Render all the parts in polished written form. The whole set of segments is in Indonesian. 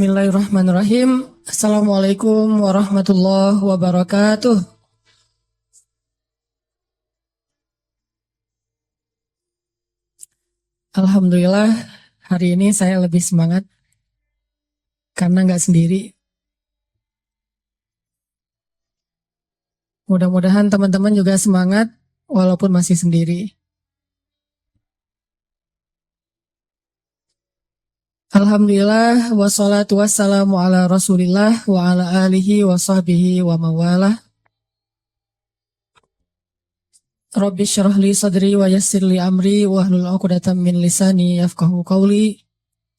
Bismillahirrahmanirrahim. Assalamualaikum warahmatullahi wabarakatuh. Alhamdulillah, hari ini saya lebih semangat karena nggak sendiri. Mudah-mudahan teman-teman juga semangat walaupun masih sendiri. Alhamdulillah, wassalatu wassalamu ala rasulillah wa ala alihi wa sahbihi wa mawalah. Rabbi syrah li sadri wa yassir li amri wa hlul 'uqdatam min lisani yafqahu qawli.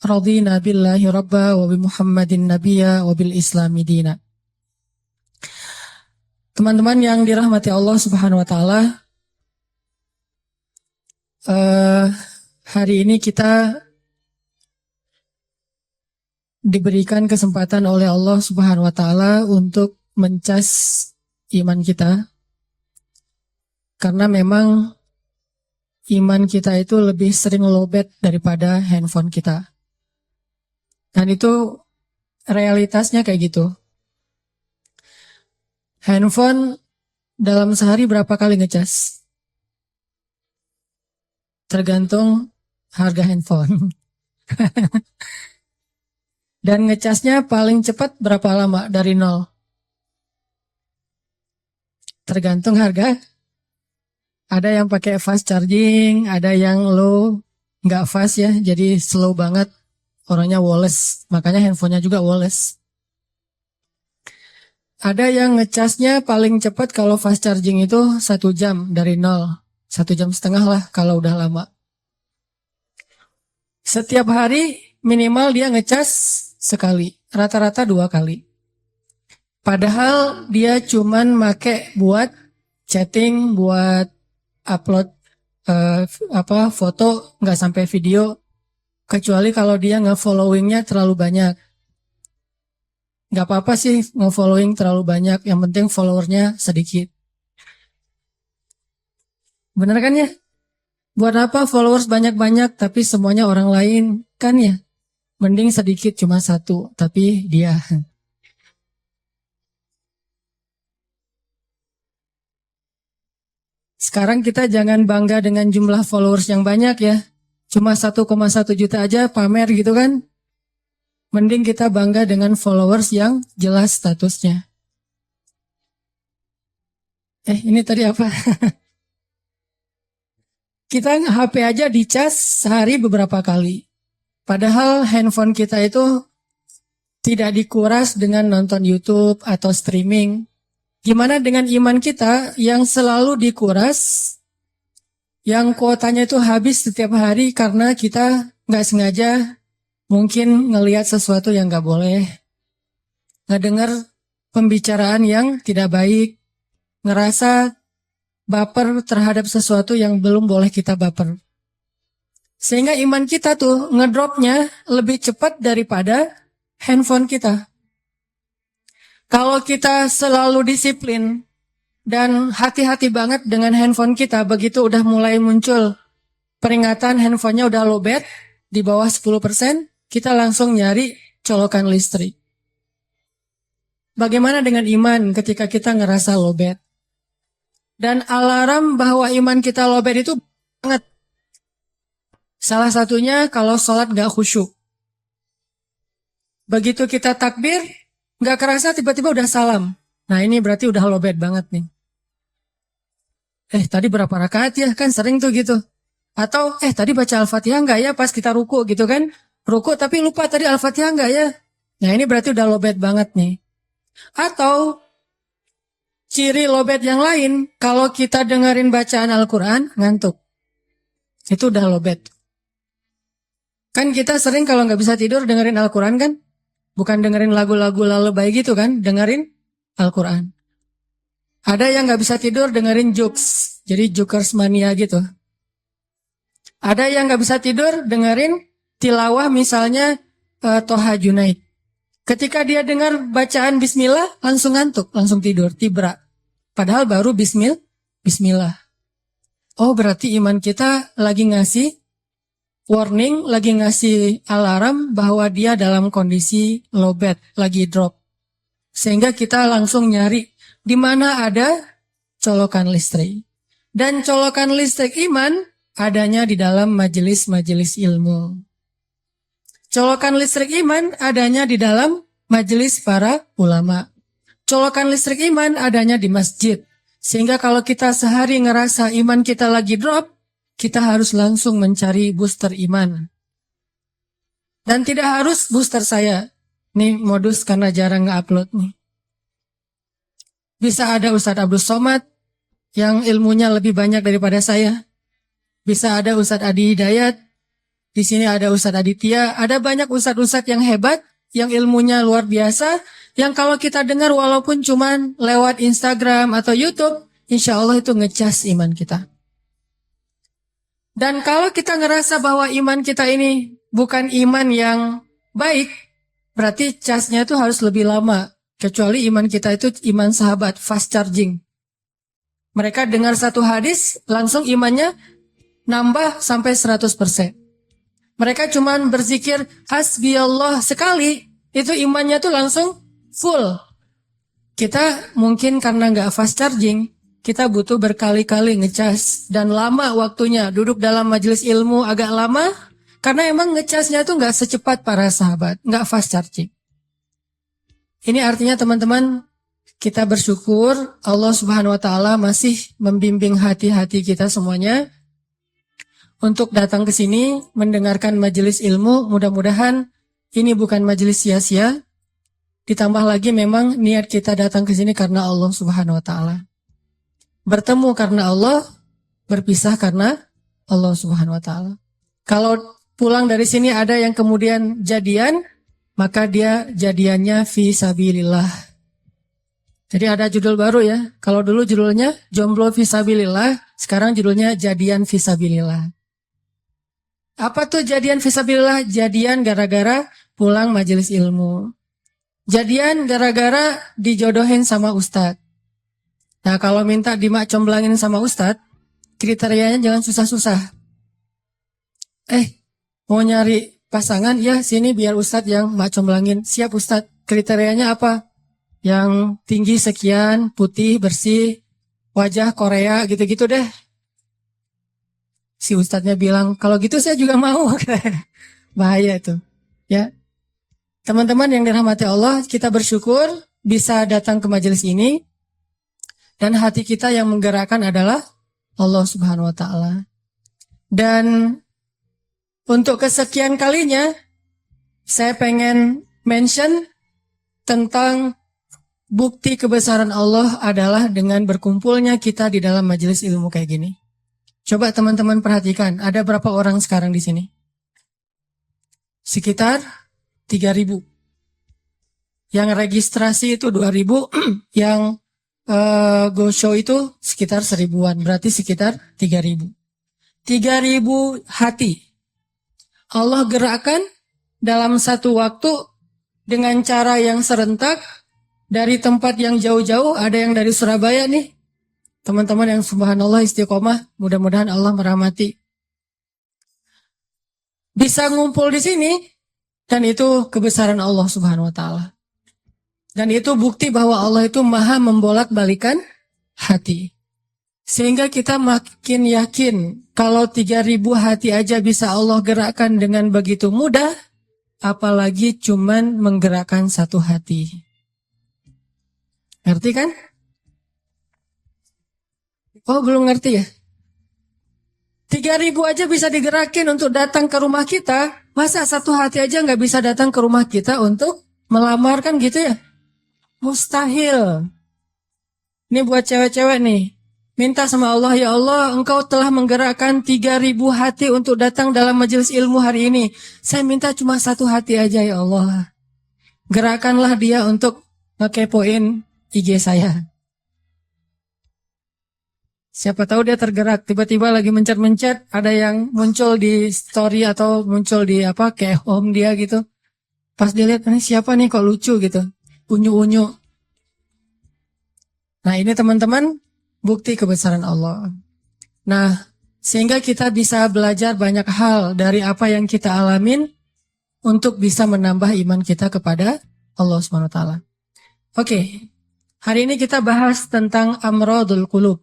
Radina billahi rabba wa bi Muhammadin nabiyya wa bil islami dina. Teman-teman yang dirahmati Allah Subhanahu wa taala, hari ini kita diberikan kesempatan oleh Allah Subhanahu wa taala untuk mencas iman kita. Karena memang iman kita itu lebih sering lowbat daripada handphone kita. Dan itu realitasnya kayak gitu. Handphone dalam sehari berapa kali ngecas? Tergantung harga handphone. Dan ngecasnya paling cepat berapa lama dari nol? Tergantung harga. Ada yang pakai fast charging, ada yang low, nggak fast ya, jadi slow banget. Orangnya woles, makanya handphonenya juga woles. Ada yang ngecasnya paling cepat kalau fast charging itu 1 jam dari nol. 1,5 jam lah kalau udah lama. Setiap hari minimal dia ngecas sekali, rata-rata 2 kali. Padahal dia cuman make buat chatting, buat upload foto, nggak sampai video, kecuali kalau dia nge-followingnya terlalu banyak. Nggak apa-apa sih nge-following terlalu banyak, yang penting followernya sedikit. Bener kan ya? Buat apa followers banyak-banyak tapi semuanya orang lain, kan ya? Mending sedikit cuma 1, tapi dia. Sekarang kita jangan bangga dengan jumlah followers yang banyak ya. Cuma 1,1 juta aja pamer gitu kan. Mending kita bangga dengan followers yang jelas statusnya. Ini tadi apa? Kita HP aja dicas sehari beberapa kali. Padahal handphone kita itu tidak dikuras dengan nonton YouTube atau streaming. Gimana dengan iman kita yang selalu dikuras, yang kuotanya itu habis setiap hari karena kita nggak sengaja mungkin ngelihat sesuatu yang nggak boleh, ngedengar pembicaraan yang tidak baik, ngerasa baper terhadap sesuatu yang belum boleh kita baper. Sehingga iman kita tuh ngedropnya lebih cepat daripada handphone kita. Kalau kita selalu disiplin dan hati-hati banget dengan handphone kita, begitu udah mulai muncul peringatan handphonenya udah lowbat di bawah 10%, kita langsung nyari colokan listrik. Bagaimana dengan iman ketika kita ngerasa lowbat? Dan alarm bahwa iman kita lowbat itu banget. Salah satunya kalau sholat gak khusyuk. Begitu kita takbir, gak kerasa tiba-tiba udah salam. Nah ini berarti udah lowbat banget nih. Tadi berapa rakaat ya? Kan sering tuh gitu. Atau tadi baca Al-Fatihah enggak ya pas kita ruku gitu kan? Ruku tapi lupa tadi Al-Fatihah enggak ya? Nah ini berarti udah lowbat banget nih. Atau ciri lowbat yang lain, kalau kita dengerin bacaan Al-Quran ngantuk. Itu udah lowbat. Kan kita sering kalau nggak bisa tidur dengerin Al-Quran kan? Bukan dengerin lagu-lagu lalebay gitu kan? Dengerin Al-Quran. Ada yang nggak bisa tidur dengerin jokes. Jadi jokers mania gitu. Ada yang nggak bisa tidur dengerin tilawah misalnya Toha Junaid. Ketika dia dengar bacaan bismillah langsung ngantuk, langsung tidur, tibra. Padahal baru bismillah. Oh berarti iman kita lagi ngasih warning, lagi ngasih alarm bahwa dia dalam kondisi lowbat, lagi drop. Sehingga kita langsung nyari di mana ada colokan listrik. Dan colokan listrik iman adanya di dalam majelis-majelis ilmu. Colokan listrik iman adanya di dalam majelis para ulama. Colokan listrik iman adanya di masjid. Sehingga kalau kita sehari ngerasa iman kita lagi drop, kita harus langsung mencari booster iman. Dan tidak harus booster saya. Ini modus karena jarang nge-upload nih. Bisa ada Ustadz Abdul Somad yang ilmunya lebih banyak daripada saya. Bisa ada Ustadz Adi Hidayat. Di sini ada Ustadz Aditya. Ada banyak ustadz-ustadz yang hebat, yang ilmunya luar biasa, yang kalau kita dengar walaupun cuman lewat Instagram atau YouTube, insya Allah itu ngecas iman kita. Dan kalau kita ngerasa bahwa iman kita ini bukan iman yang baik, berarti casnya itu harus lebih lama. Kecuali iman kita itu iman sahabat, fast charging. Mereka dengar satu hadis, langsung imannya nambah sampai 100%. Mereka cuman berzikir hasbi Allah sekali, itu imannya tuh langsung full. Kita mungkin karena nggak fast charging, kita butuh berkali-kali ngecas dan lama waktunya. Duduk dalam majelis ilmu agak lama karena emang ngecasnya tuh nggak secepat para sahabat, nggak fast charging. Ini artinya teman-teman, kita bersyukur Allah Subhanahu wa taala masih membimbing hati-hati kita semuanya untuk datang ke sini mendengarkan majelis ilmu. Mudah-mudahan ini bukan majelis sia-sia. Ditambah lagi memang niat kita datang ke sini karena Allah Subhanahu wa taala. Bertemu karena Allah, berpisah karena Allah Subhanahu wa taala. Kalau pulang dari sini ada yang kemudian jadian, maka dia jadiannya fi sabilillah. Jadi ada judul baru ya. Kalau dulu judulnya jomblo fi sabilillah, sekarang judulnya jadian fi sabilillah. Apa tuh jadian fi sabilillah? Jadian gara-gara pulang majelis ilmu. Jadian gara-gara dijodohin sama ustadz. Nah kalau minta dimak-comblangin sama ustadz, kriterianya jangan susah-susah. Mau nyari pasangan, ya sini biar ustadz yang mak-comblangin. Siap ustadz, kriterianya apa? Yang tinggi sekian, putih, bersih, wajah Korea, gitu-gitu deh. Si ustadznya bilang, kalau gitu saya juga mau. Bahaya itu. Ya, teman-teman yang dirahmati Allah, kita bersyukur bisa datang ke majelis ini. Dan hati kita yang menggerakkan adalah Allah Subhanahu wa taala. Dan untuk kesekian kalinya, saya pengen mention tentang bukti kebesaran Allah adalah dengan berkumpulnya kita di dalam majelis ilmu kayak gini. Coba teman-teman perhatikan, ada berapa orang sekarang di sini? Sekitar 3.000. Yang registrasi itu 2.000, yang go show itu sekitar 1.000-an, berarti sekitar 3.000. 3.000 hati Allah gerakkan dalam satu waktu dengan cara yang serentak dari tempat yang jauh-jauh. Ada yang dari Surabaya nih, teman-teman yang subhanallah istiqomah, mudah-mudahan Allah merahmati. Bisa ngumpul di sini, dan itu kebesaran Allah Subhanahu wa taala. Dan itu bukti bahwa Allah itu maha membolak-balikan hati. Sehingga kita makin yakin kalau 3.000 hati aja bisa Allah gerakkan dengan begitu mudah, apalagi cuman menggerakkan satu hati. Ngerti kan? Oh belum ngerti ya? 3.000 aja bisa digerakin untuk datang ke rumah kita, masa satu hati aja nggak bisa datang ke rumah kita untuk melamar, kan gitu ya? Mustahil. Ini buat cewek-cewek nih. Minta sama Allah, ya Allah, Engkau telah menggerakkan 3.000 hati untuk datang dalam majelis ilmu hari ini. Saya minta cuma satu hati aja ya Allah. Gerakanlah dia untuk ngekepoin IG saya. Siapa tahu dia tergerak, tiba-tiba lagi mencet-mencet, ada yang muncul di story atau muncul di kayak home dia gitu. Pas dilihat, ini siapa nih kok lucu gitu. Unyu-unyu. Nah ini teman-teman, bukti kebesaran Allah. Nah Sehingga kita bisa belajar banyak hal dari apa yang kita alamin untuk bisa menambah iman kita kepada Allah Subhanahu wa taala. Oke. Hari ini kita bahas tentang amradul qulub.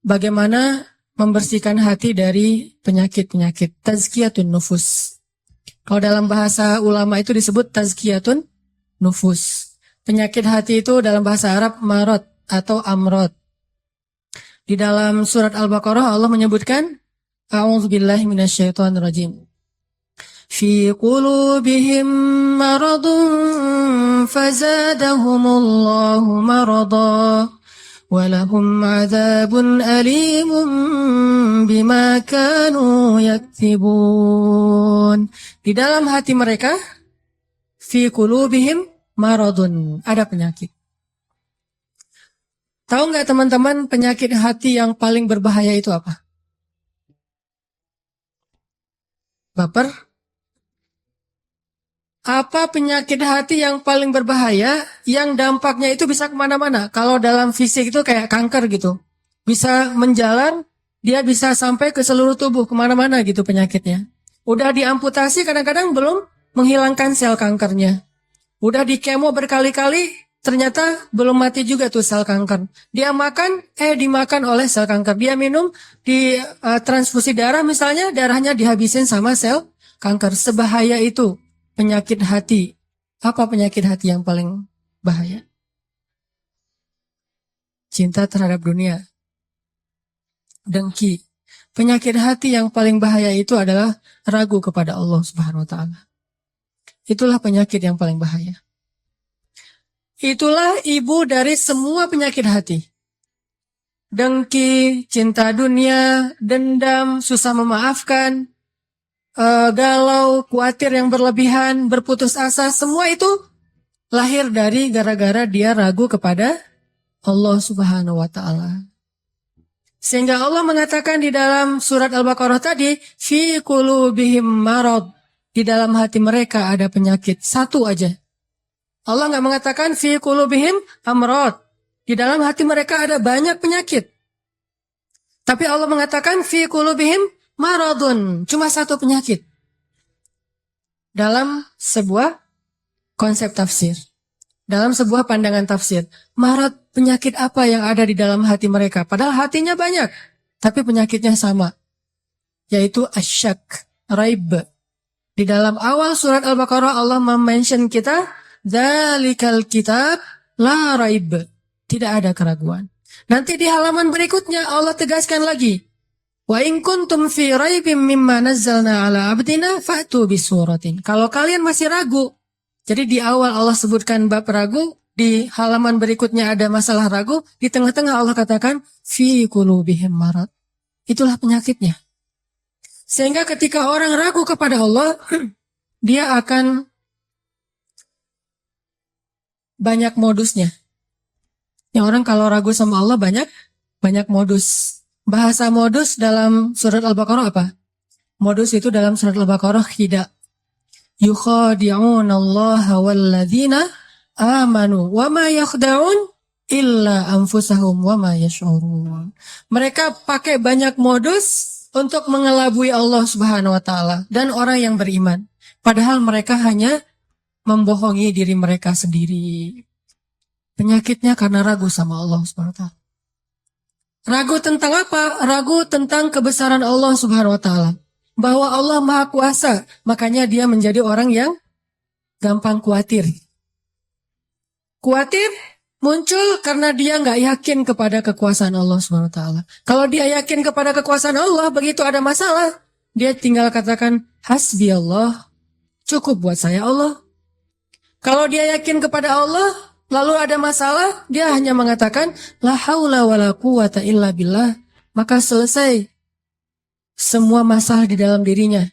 Bagaimana membersihkan hati dari penyakit-penyakit, tazkiyatun nufus. Kalau dalam bahasa ulama itu disebut tazkiyatun nufus. Penyakit hati itu dalam bahasa Arab marad atau amrad. Di dalam surat Al-Baqarah Allah menyebutkan A'udzubillahi minasyaitonirrajim. Fi qulubihim maradun fazadahumullahu marada walahum 'adzabun alimun bima kanu yaktibun. Di dalam hati mereka fi qulubihim maradun, ada penyakit. Tahu nggak teman-teman penyakit hati yang paling berbahaya itu apa? Baper? Apa penyakit hati yang paling berbahaya yang dampaknya itu bisa kemana-mana? Kalau dalam fisik itu kayak kanker gitu. Bisa menjalar, dia bisa sampai ke seluruh tubuh, kemana-mana gitu penyakitnya. Udah diamputasi kadang-kadang belum menghilangkan sel kankernya. Udah di kemo berkali-kali, ternyata belum mati juga tuh sel kanker. Dia makan, dimakan oleh sel kanker. Dia minum, di transfusi darah misalnya, darahnya dihabisin sama sel kanker. Sebahaya itu penyakit hati. Apa penyakit hati yang paling bahaya? Cinta terhadap dunia. Dengki. Penyakit hati yang paling bahaya itu adalah ragu kepada Allah Subhanahu wa taala. Itulah penyakit yang paling bahaya. Itulah ibu dari semua penyakit hati. Dengki, cinta dunia, dendam, susah memaafkan, galau, khawatir yang berlebihan, berputus asa, semua itu lahir dari gara-gara dia ragu kepada Allah Subhanahu wa taala. Sehingga Allah mengatakan di dalam surat Al-Baqarah tadi, fi qulubihim marad, di dalam hati mereka ada penyakit, satu aja. Allah nggak mengatakan fi qulubihim amrad. Di dalam hati mereka ada banyak penyakit. Tapi Allah mengatakan fi qulubihim maradun. Cuma satu penyakit. Dalam sebuah konsep tafsir. Dalam sebuah pandangan tafsir. Marad, penyakit apa yang ada di dalam hati mereka? Padahal hatinya banyak. Tapi penyakitnya sama. Yaitu asyak, raib. Di dalam awal surat Al-Baqarah Allah mention kita, Dzalikal kitab la raib. Tidak ada keraguan. Nanti di halaman berikutnya Allah tegaskan lagi. Wa in kuntum fi raibim mimma nazzalna ala abdina fa'tu bisuratin. Kalau kalian masih ragu. Jadi di awal Allah sebutkan bab ragu, di halaman berikutnya ada masalah ragu, di tengah-tengah Allah katakan fi qulubihim marad. Itulah penyakitnya. Sehingga ketika orang ragu kepada Allah, dia akan banyak modusnya. Yang orang kalau ragu sama Allah banyak modus. Bahasa modus dalam surat Al-Baqarah apa? Modus itu dalam surat Al-Baqarah khida. Yukhadi'un Allah walladzina amanu wa ma yakhda'un illa anfusahum wa ma yash'urun. Mereka pakai banyak modus untuk mengelabui Allah Subhanahu wa taala dan orang yang beriman. Padahal mereka hanya membohongi diri mereka sendiri. Penyakitnya karena ragu sama Allah Subhanahu wa taala. Ragu tentang apa? Ragu tentang kebesaran Allah Subhanahu wa taala. Bahwa Allah Maha Kuasa, makanya dia menjadi orang yang gampang khawatir. Khawatir muncul karena dia nggak yakin kepada kekuasaan Allah Subhanahu wa taala. Kalau dia yakin kepada kekuasaan Allah, begitu ada masalah, dia tinggal katakan hasbi Allah, cukup buat saya Allah. Kalau dia yakin kepada Allah, lalu ada masalah, dia hanya mengatakan la haula wala quwata illa billah, maka selesai semua masalah di dalam dirinya.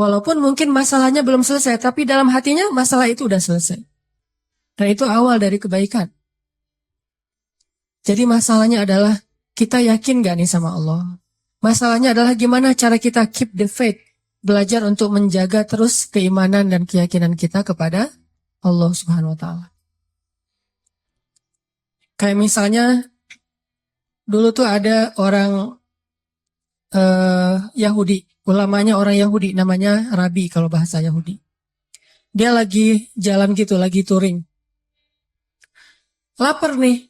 Walaupun mungkin masalahnya belum selesai, tapi dalam hatinya masalah itu udah selesai. Dan itu awal dari kebaikan. Jadi masalahnya adalah kita yakin gak nih sama Allah? Masalahnya adalah gimana cara kita keep the faith, belajar untuk menjaga terus keimanan dan keyakinan kita kepada Allah Subhanahu wa taala. Kayak misalnya dulu tuh ada orang Yahudi. Ulamanya orang Yahudi, namanya Rabi kalau bahasa Yahudi. Dia lagi jalan gitu, lagi touring. Lapar nih.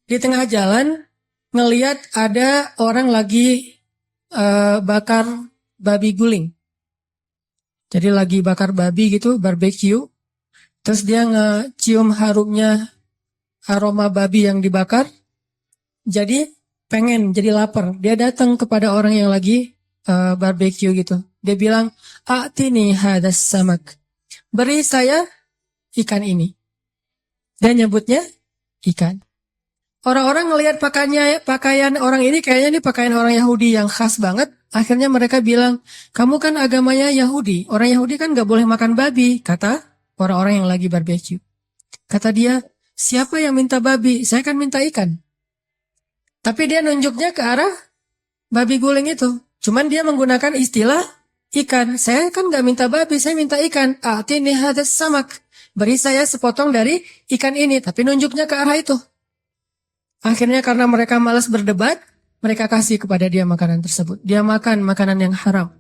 Di tengah jalan ngeliat ada orang lagi bakar babi guling. Jadi lagi bakar babi gitu, barbecue. Terus dia ngecium harumnya aroma babi yang dibakar. Jadi pengen, jadi lapar. Dia datang kepada orang yang lagi barbecue gitu. Dia bilang, "A'tini hadas samak." Beri saya ikan ini. Dia nyebutnya ikan. Orang-orang ngelihat pakaian orang ini kayaknya ini pakaian orang Yahudi yang khas banget. Akhirnya mereka bilang, "Kamu kan agamanya Yahudi. Orang Yahudi kan gak boleh makan babi," kata orang-orang yang lagi barbecue. Kata dia, "Siapa yang minta babi? Saya kan minta ikan." Tapi dia nunjuknya ke arah babi guling itu. Cuman dia menggunakan istilah ikan. Saya kan gak minta babi, saya minta ikan. "A'tini hadas samak." Beri saya sepotong dari ikan ini. Tapi nunjuknya ke arah itu. Akhirnya karena mereka malas berdebat, mereka kasih kepada dia makanan tersebut. Dia makan makanan yang haram.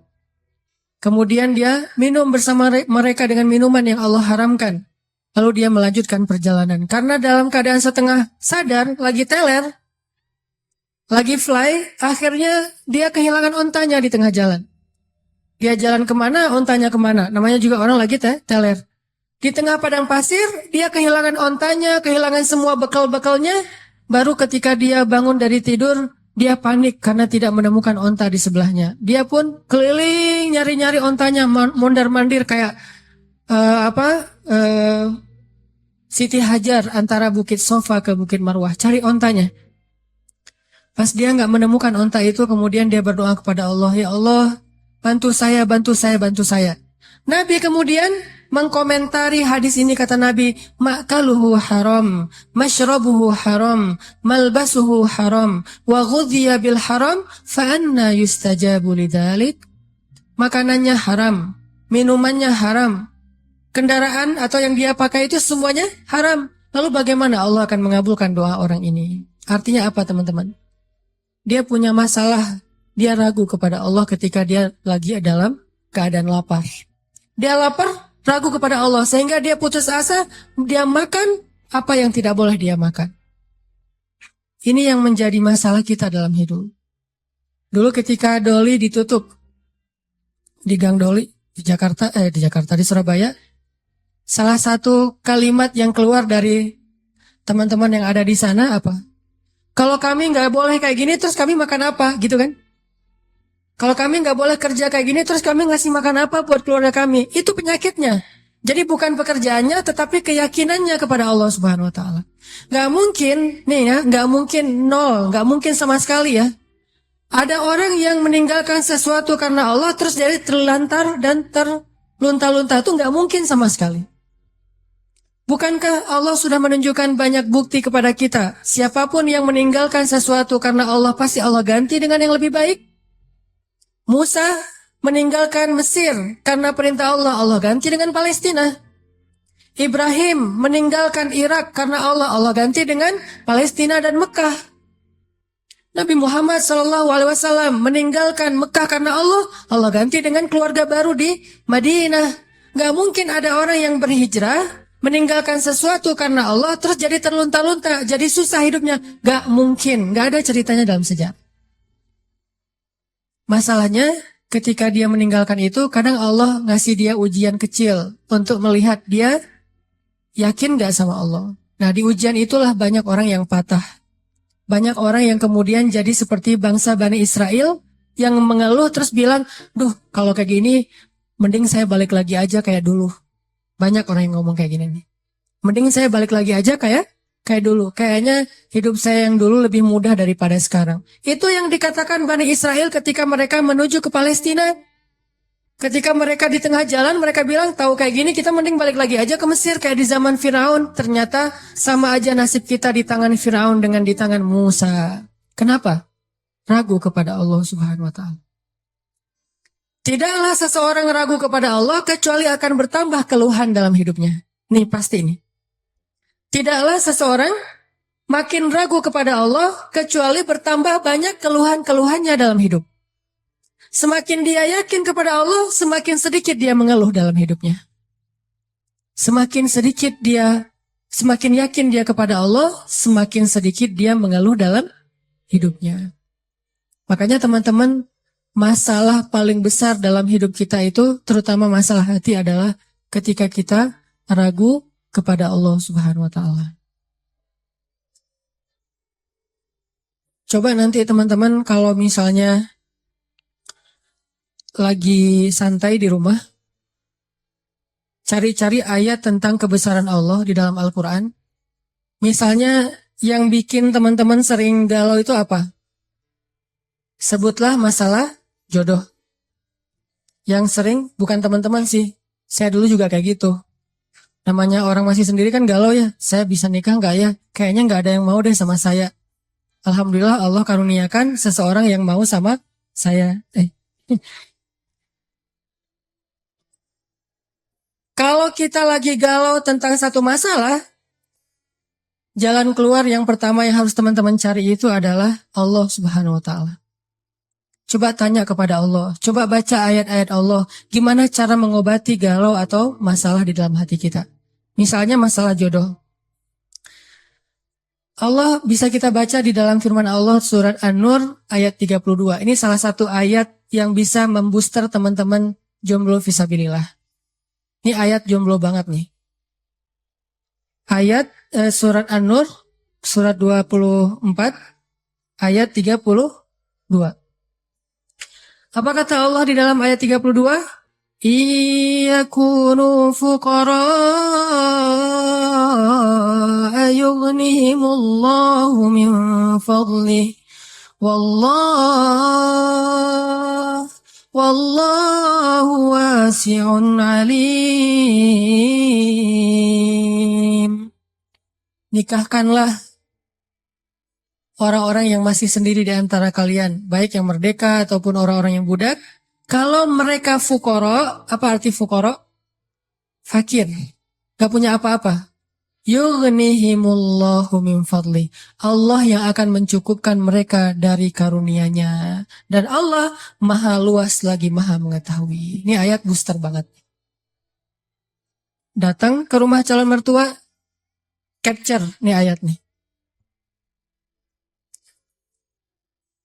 Kemudian dia minum bersama mereka dengan minuman yang Allah haramkan. Lalu dia melanjutkan perjalanan. Karena dalam keadaan setengah sadar, lagi teler, lagi fly, akhirnya dia kehilangan ontanya di tengah jalan. Dia jalan kemana, ontanya kemana. Namanya juga orang lagi teler. Di tengah padang pasir, dia kehilangan ontanya, kehilangan semua bekal-bekalnya. Baru ketika dia bangun dari tidur, dia panik karena tidak menemukan onta di sebelahnya. Dia pun keliling nyari-nyari ontanya, mondar-mandir kayak Siti Hajar antara Bukit Sofa ke Bukit Marwah, cari ontanya. Pas dia nggak menemukan onta itu, kemudian dia berdoa kepada Allah, "Ya Allah, bantu saya, bantu saya, bantu saya." Nabi kemudian mengkomentari hadis ini, kata Nabi, "Ma'kaluhu haram, mashrabuhu haram, malbasuhu haram, wa ghudhiya bil haram, fa anna yustajabu lidzalik." Makanannya haram, minumannya haram, kendaraan atau yang dia pakai itu semuanya haram. Lalu bagaimana Allah akan mengabulkan doa orang ini? Artinya apa, teman-teman? Dia punya masalah, dia ragu kepada Allah ketika dia lagi dalam keadaan lapar. Dia lapar, ragu kepada Allah, sehingga dia putus asa, dia makan apa yang tidak boleh dia makan. Ini yang menjadi masalah kita dalam hidup. Dulu ketika Doli ditutup di Gang Doli di Jakarta, di Surabaya, salah satu kalimat yang keluar dari teman-teman yang ada di sana apa? "Kalau kami nggak boleh kayak gini, terus kami makan apa?" Gitu kan? "Kalau kami nggak boleh kerja kayak gini, terus kami ngasih makan apa buat keluarga kami?" Itu penyakitnya. Jadi bukan pekerjaannya, tetapi keyakinannya kepada Allah Subhanahu Wa Taala. Nggak mungkin, nih ya, nggak mungkin nol, nggak mungkin sama sekali ya. Ada orang yang meninggalkan sesuatu karena Allah, terus jadi terlantar dan terlunta-lunta, itu nggak mungkin sama sekali. Bukankah Allah sudah menunjukkan banyak bukti kepada kita? Siapapun yang meninggalkan sesuatu karena Allah, pasti Allah ganti dengan yang lebih baik. Musa meninggalkan Mesir karena perintah Allah, Allah ganti dengan Palestina. Ibrahim meninggalkan Irak karena Allah, Allah ganti dengan Palestina dan Mekah. Nabi Muhammad SAW meninggalkan Mekah karena Allah, Allah ganti dengan keluarga baru di Madinah. Gak mungkin ada orang yang berhijrah meninggalkan sesuatu karena Allah terus jadi terlunta-lunta, jadi susah hidupnya. Gak mungkin, gak ada ceritanya dalam sejarah. Masalahnya ketika dia meninggalkan itu, kadang Allah ngasih dia ujian kecil untuk melihat dia yakin gak sama Allah. Nah, di ujian itulah banyak orang yang patah. Banyak orang yang kemudian jadi seperti bangsa Bani Israel yang mengeluh terus bilang, "Duh, kalau kayak gini mending saya balik lagi aja kayak dulu." Banyak orang yang ngomong kayak gini nih. "Mending saya balik lagi aja kayak dulu. Kayaknya hidup saya yang dulu lebih mudah daripada sekarang." Itu yang dikatakan Bani Israel ketika mereka menuju ke Palestina. Ketika mereka di tengah jalan, mereka bilang, "Tahu kayak gini, kita mending balik lagi aja ke Mesir kayak di zaman Firaun." Ternyata sama aja nasib kita di tangan Firaun dengan di tangan Musa. Kenapa? Ragu kepada Allah Subhanahu Wa Taala. Tidaklah seseorang ragu kepada Allah kecuali akan bertambah keluhan dalam hidupnya. Nih pasti nih. Tidaklah seseorang makin ragu kepada Allah kecuali bertambah banyak keluhan-keluhannya dalam hidup. Semakin dia yakin kepada Allah, semakin sedikit dia mengeluh dalam hidupnya. Semakin yakin dia kepada Allah, semakin sedikit dia mengeluh dalam hidupnya. Makanya teman-teman, masalah paling besar dalam hidup kita itu, terutama masalah hati adalah ketika kita ragu kepada Allah Subhanahu wa Ta'ala. Coba nanti teman-teman kalau misalnya lagi santai di rumah, cari-cari ayat tentang kebesaran Allah di dalam Al-Quran. Misalnya yang bikin teman-teman sering galau itu apa? Sebutlah masalah jodoh. Yang sering bukan teman-teman sih, saya dulu juga kayak gitu. Namanya orang masih sendiri kan galau ya, saya bisa nikah nggak ya? Kayaknya nggak ada yang mau deh sama saya. Alhamdulillah Allah karuniakan seseorang yang mau sama saya. Kalau kita lagi galau tentang satu masalah, jalan keluar yang pertama yang harus teman-teman cari itu adalah Allah Subhanahu wa Ta'ala. Coba tanya kepada Allah, coba baca ayat-ayat Allah, gimana cara mengobati galau atau masalah di dalam hati kita. Misalnya masalah jodoh. Allah bisa kita baca di dalam firman Allah surat An-Nur ayat 32. Ini salah satu ayat yang bisa membooster teman-teman jomblo fisabilillah. Ini ayat jomblo banget nih. Ayat surat An-Nur, surat 24, ayat 32. Apa kata Allah di dalam ayat 32? Iyakunu fuqara'a yughnihimullahu min fadlih. Wallahu wasi'un alim. Nikahkanlah orang-orang yang masih sendiri di antara kalian, baik yang merdeka ataupun orang-orang yang budak. Kalau mereka fukoro, apa arti fukoro? Fakir, gak punya apa-apa. Yughnihimullahu min fadli. Allah yang akan mencukupkan mereka dari karunia-Nya. Dan Allah maha luas lagi maha mengetahui. Ini ayat booster banget. Datang ke rumah calon mertua, capture nih ayat nih.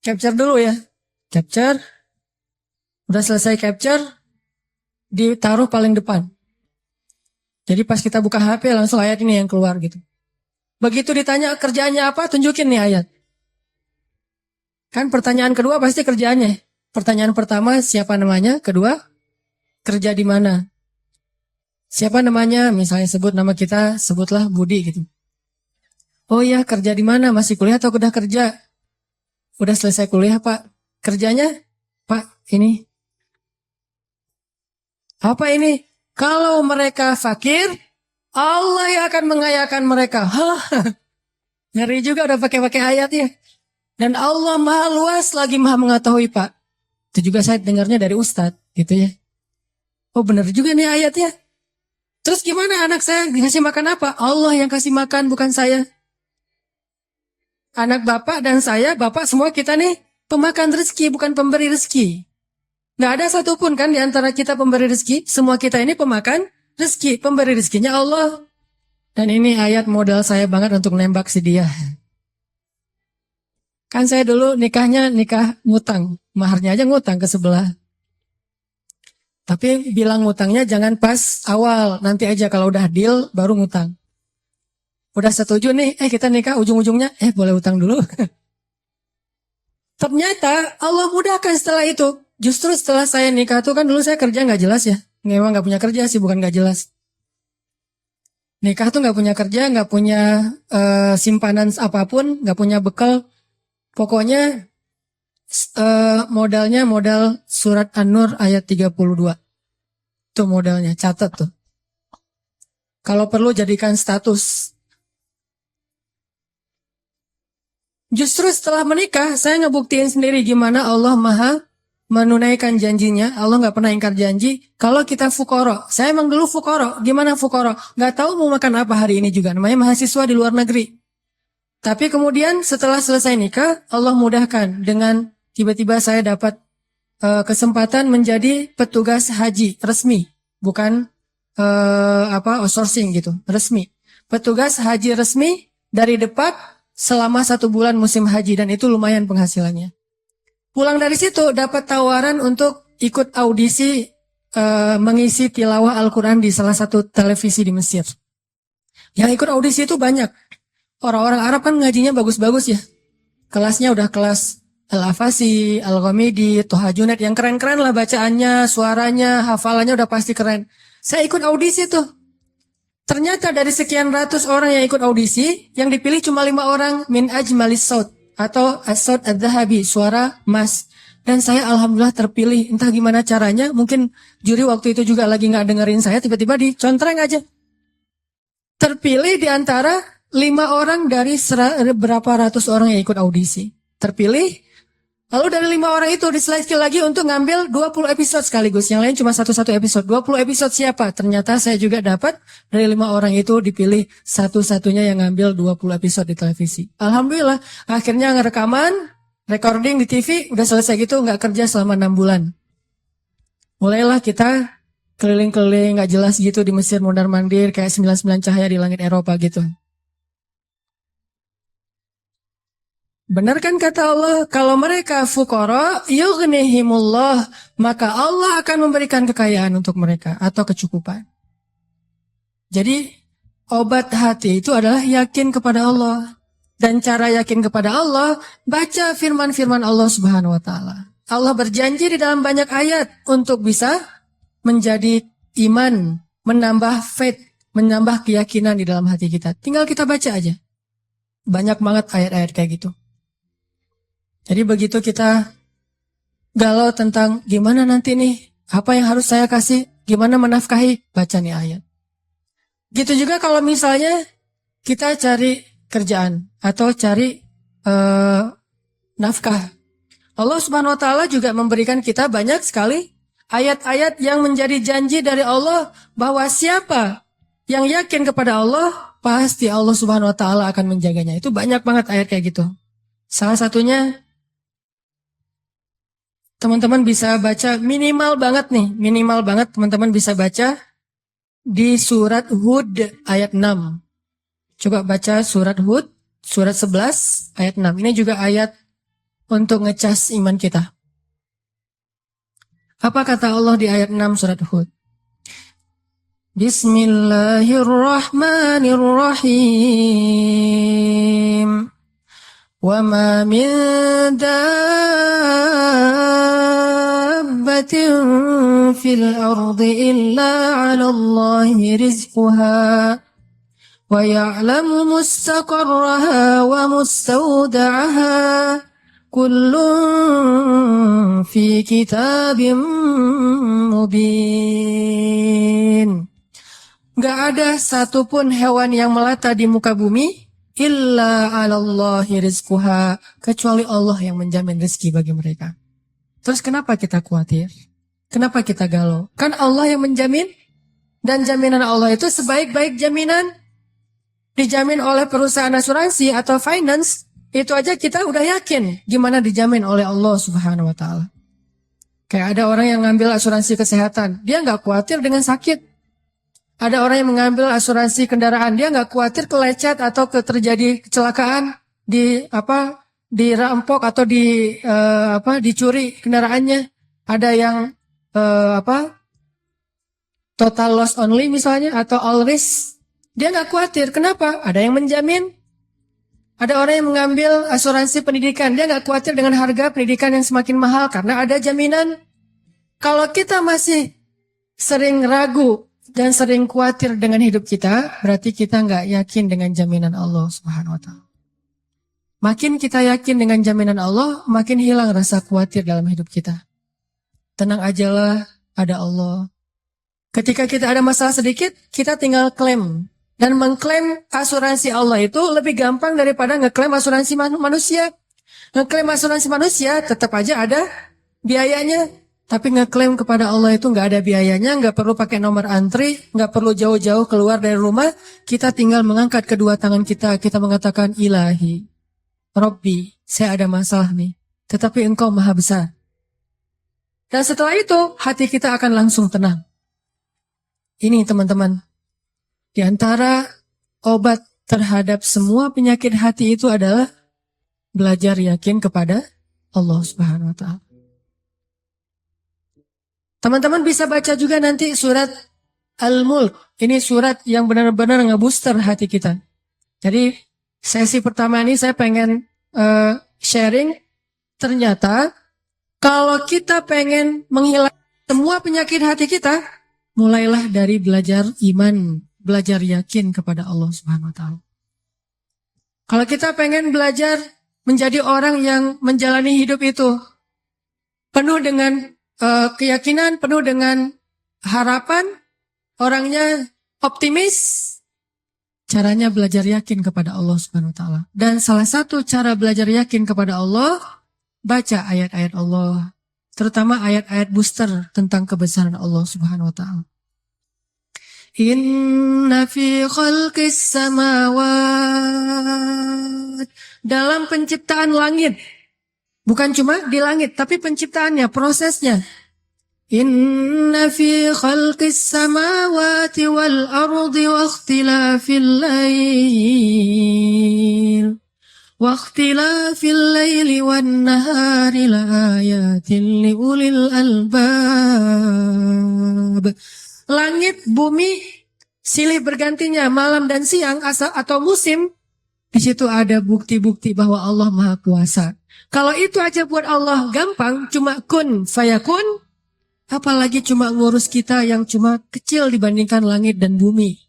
Capture dulu ya. Capture. Udah selesai capture, ditaruh paling depan. Jadi pas kita buka HP langsung ayat ini yang keluar gitu. Begitu ditanya kerjaannya apa, tunjukin nih ayat. Kan pertanyaan kedua pasti kerjaannya. Pertanyaan pertama siapa namanya, kedua kerja di mana. Siapa namanya, misalnya sebut nama kita, sebutlah Budi gitu. Oh iya, kerja di mana, masih kuliah atau udah kerja? Udah selesai kuliah Pak. Kerjanya? Pak, ini. Apa ini? Kalau mereka fakir, Allah yang akan mengayakan mereka. Ngeri juga udah pakai ayat ya. Dan Allah maha luas lagi maha mengetahui Pak. Itu juga saya dengarnya dari Ustadz gitu ya. Oh benar juga nih ayatnya. Terus gimana anak saya dikasih makan apa? Allah yang kasih makan bukan saya. Anak bapak dan saya, bapak semua kita nih pemakan rezeki bukan pemberi rezeki. Nggak ada satupun kan di antara kita pemberi rezeki. Semua kita ini pemakan rezeki. Pemberi rezekinya Allah. Dan ini ayat modal saya banget untuk nembak si dia. Kan saya dulu nikahnya nikah ngutang. Maharnya aja ngutang ke sebelah. Tapi bilang ngutangnya jangan pas awal. Nanti aja kalau udah deal baru ngutang. Udah setuju nih, kita nikah ujung-ujungnya, boleh utang dulu. Ternyata Allah mudahkan setelah itu. Justru setelah saya nikah tuh kan dulu saya kerja nggak jelas ya. Memang nggak punya kerja sih, bukan nggak jelas. Nikah tuh nggak punya kerja, nggak punya simpanan apapun, nggak punya bekal. Pokoknya modalnya modal surat An-Nur ayat 32. Tuh modalnya, catat tuh. Kalau perlu jadikan status. Justru setelah menikah, saya ngebuktiin sendiri gimana Allah maha menunaikan janjinya. Allah nggak pernah ingkar janji. Kalau kita fukoro, saya emang dulu fukoro. Gimana fukoro? Nggak tahu mau makan apa hari ini juga. Namanya mahasiswa di luar negeri. Tapi kemudian setelah selesai nikah, Allah mudahkan dengan tiba-tiba saya dapat kesempatan menjadi petugas haji resmi, bukan outsourcing gitu, resmi. Petugas haji resmi dari Depak selama 1 bulan musim haji, dan itu lumayan penghasilannya. Pulang dari situ dapat tawaran untuk ikut audisi mengisi tilawah Al-Quran di salah satu televisi di Mesir. Yang ikut audisi itu banyak. Orang-orang Arab kan ngajinya bagus-bagus ya. Kelasnya udah kelas Al-Afasi, Al-Ghamidi, Toha Junaid, yang keren-keren lah bacaannya, suaranya, hafalannya udah pasti keren. Saya ikut audisi tuh. Ternyata dari sekian ratus orang yang ikut audisi, yang dipilih cuma 5 orang min ajmalis saut atau as-saut adz-dzahabi, suara emas. Dan saya alhamdulillah terpilih. Entah gimana caranya, mungkin juri waktu itu juga lagi nggak dengerin saya, tiba-tiba dicontreng aja. Terpilih di antara 5 orang dari berapa ratus orang yang ikut audisi. Terpilih, lalu dari 5 orang itu diseleksi lagi untuk ngambil 20 episode sekaligus. Yang lain cuma satu episode. 20 episode siapa? Ternyata saya juga dapat dari 5 orang itu dipilih satu-satunya yang ngambil 20 episode di televisi. Alhamdulillah, akhirnya ngerekaman, recording di TV, udah selesai gitu, nggak kerja selama 6 bulan. Mulailah kita keliling-keliling nggak jelas gitu di Mesir, mondar-mandir kayak 99 cahaya di langit Eropa gitu. Benar kan kata Allah, kalau mereka fuqara yughnihimullah, maka Allah akan memberikan kekayaan untuk mereka atau kecukupan. Jadi obat hati itu adalah yakin kepada Allah. Dan cara yakin kepada Allah, baca firman-firman Allah Subhanahu wa taala. Allah berjanji di dalam banyak ayat untuk bisa menjadi iman, menambah faith, menambah keyakinan di dalam hati kita. Tinggal kita baca aja. Banyak banget ayat-ayat kayak gitu. Jadi begitu kita galau tentang gimana nanti nih, apa yang harus saya kasih, gimana menafkahi, baca nih ayat. Gitu juga kalau misalnya kita cari kerjaan atau cari nafkah. Allah Subhanahu wa taala juga memberikan kita banyak sekali ayat-ayat yang menjadi janji dari Allah bahwa siapa yang yakin kepada Allah, pasti Allah Subhanahu wa taala akan menjaganya. Itu banyak banget ayat kayak gitu. Salah satunya teman-teman bisa baca minimal banget teman-teman bisa baca di surat Hud ayat 6. Coba baca surat Hud, surat 11 ayat 6. Ini juga ayat untuk ngecas iman kita. Apa kata Allah di ayat 6 surat Hud? Bismillahirrahmanirrahim. Wa ma min dabbatin fil ardi illa 'ala Allahi rizquha wa ya'lamu mustaqarraha wa mustawda'aha kullun fi kitabim mubin. Gak ada satupun hewan yang melata di muka bumi illa 'alallahi rizquha, kecuali Allah yang menjamin rezeki bagi mereka. Terus kenapa kita khawatir? Kenapa kita galau? Kan Allah yang menjamin, dan jaminan Allah itu sebaik-baik jaminan dijamin oleh perusahaan asuransi atau finance. Itu aja kita udah yakin gimana dijamin oleh Allah Subhanahu wa taala. Kayak ada orang yang ngambil asuransi kesehatan, dia nggak khawatir dengan sakit. Ada orang yang mengambil asuransi kendaraan, dia nggak khawatir kelecet atau terjadi kecelakaan, dirampok atau dicuri kendaraannya. Ada yang total loss only misalnya atau all risk, dia nggak khawatir. Kenapa? Ada yang menjamin. Ada orang yang mengambil asuransi pendidikan, dia nggak khawatir dengan harga pendidikan yang semakin mahal karena ada jaminan. Kalau kita masih sering ragu dan sering khawatir dengan hidup kita, berarti kita nggak yakin dengan jaminan Allah Subhanahu wa taala. Makin kita yakin dengan jaminan Allah, makin hilang rasa khawatir dalam hidup kita. Tenang ajalah, ada Allah. Ketika kita ada masalah sedikit, kita tinggal klaim. Dan mengklaim asuransi Allah itu lebih gampang daripada ngeklaim asuransi manusia. Ngeklaim asuransi manusia tetap aja ada biayanya. Tapi ngeklaim kepada Allah itu nggak ada biayanya, nggak perlu pakai nomor antri, nggak perlu jauh-jauh keluar dari rumah. Kita tinggal mengangkat kedua tangan kita mengatakan Ilahi, Robbi, saya ada masalah nih. Tetapi Engkau Maha Besar. Dan setelah itu hati kita akan langsung tenang. Ini teman-teman, di antara obat terhadap semua penyakit hati itu adalah belajar yakin kepada Allah Subhanahu wa Ta'ala. Teman-teman bisa baca juga nanti surat Al-Mulk. Ini surat yang benar-benar ngebooster hati kita. Jadi sesi pertama ini saya pengen sharing. Ternyata kalau kita pengen menghilangkan semua penyakit hati kita, mulailah dari belajar iman, belajar yakin kepada Allah Subhanahu wa Ta'ala. Kalau kita pengen belajar menjadi orang yang menjalani hidup itu penuh dengan keyakinan, penuh dengan harapan, orangnya optimis, caranya belajar yakin kepada Allah Subhanahu wa Ta'ala. Dan salah satu cara belajar yakin kepada Allah, baca ayat-ayat Allah, terutama ayat-ayat booster tentang kebesaran Allah Subhanahu wa Ta'ala. Inna fi khalqis samawat, dalam penciptaan langit, bukan cuma di langit, tapi penciptaannya, prosesnya. Inna fi khalqis samawati wal ardi wa ikhtilafil lail wa ikhtilafil laili wan nahari la ayatin li ulil albab. Langit, bumi, silih bergantinya malam dan siang atau musim, di situ ada bukti-bukti bahwa Allah Maha Kuasa. Kalau itu aja buat Allah gampang, cuma kun fayakun, apalagi cuma ngurus kita yang cuma kecil dibandingkan langit dan bumi.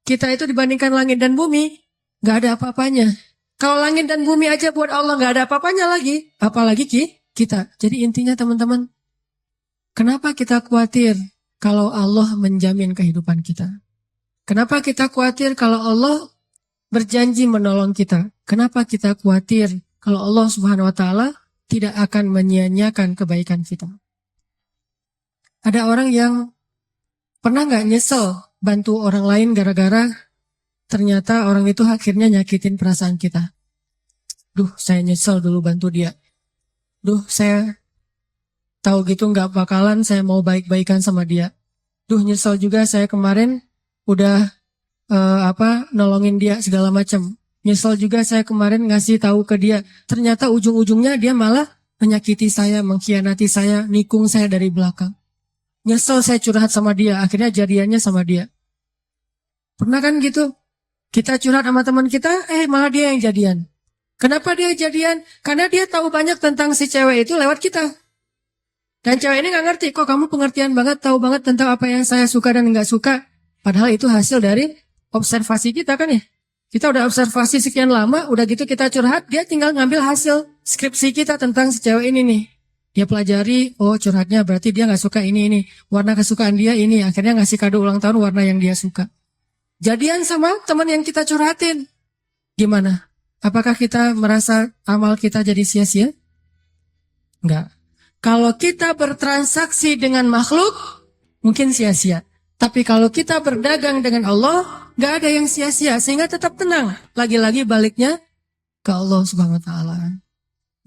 Kita itu dibandingkan langit dan bumi, gak ada apa-apanya. Kalau langit dan bumi aja buat Allah gak ada apa-apanya lagi, apalagi kita. Jadi intinya teman-teman, kenapa kita khawatir kalau Allah menjamin kehidupan kita? Kenapa kita khawatir kalau Allah berjanji menolong kita? Kenapa kita khawatir kalau Allah Subhanahu wa Ta'ala tidak akan menyia-nyiakan kebaikan kita? Ada orang yang pernah gak nyesel bantu orang lain gara-gara ternyata orang itu akhirnya nyakitin perasaan kita? Duh, saya nyesel dulu bantu dia. Duh, saya tahu gitu gak bakalan saya mau baik-baikan sama dia. Duh, nyesel juga saya kemarin udah nolongin dia segala macam. Nyesel juga saya kemarin ngasih tahu ke dia. Ternyata ujung-ujungnya dia malah menyakiti saya, mengkhianati saya, nikung saya dari belakang. Nyesel saya curhat sama dia, akhirnya jadiannya sama dia. Pernah kan gitu? Kita curhat sama teman kita, malah dia yang jadian. Kenapa dia jadian? Karena dia tahu banyak tentang si cewek itu lewat kita. Dan cewek ini gak ngerti, kok kamu pengertian banget, tahu banget tentang apa yang saya suka dan gak suka. Padahal itu hasil dari observasi kita kan ya. Kita udah observasi sekian lama, udah gitu kita curhat, dia tinggal ngambil hasil skripsi kita tentang si cewek ini nih. Dia pelajari, oh curhatnya berarti dia gak suka ini. Warna kesukaan dia ini, akhirnya ngasih kado ulang tahun warna yang dia suka. Jadian sama teman yang kita curhatin. Gimana? Apakah kita merasa amal kita jadi sia-sia? Enggak. Kalau kita bertransaksi dengan makhluk, mungkin sia-sia. Tapi kalau kita berdagang dengan Allah, gak ada yang sia-sia, sehingga tetap tenang. Lagi-lagi baliknya ke Allah Subhanahu wa Ta'ala.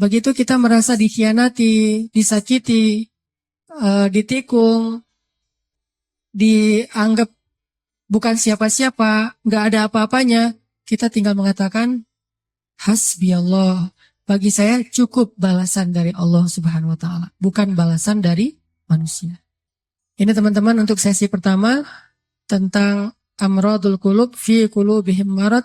Begitu kita merasa dikhianati, disakiti, ditikung, dianggap bukan siapa-siapa, gak ada apa-apanya, kita tinggal mengatakan, Hasbi Allah, bagi saya cukup balasan dari Allah Subhanahu wa Ta'ala, bukan balasan dari manusia. Ini teman-teman untuk sesi pertama tentang amradul qulub fi qulubihim marad.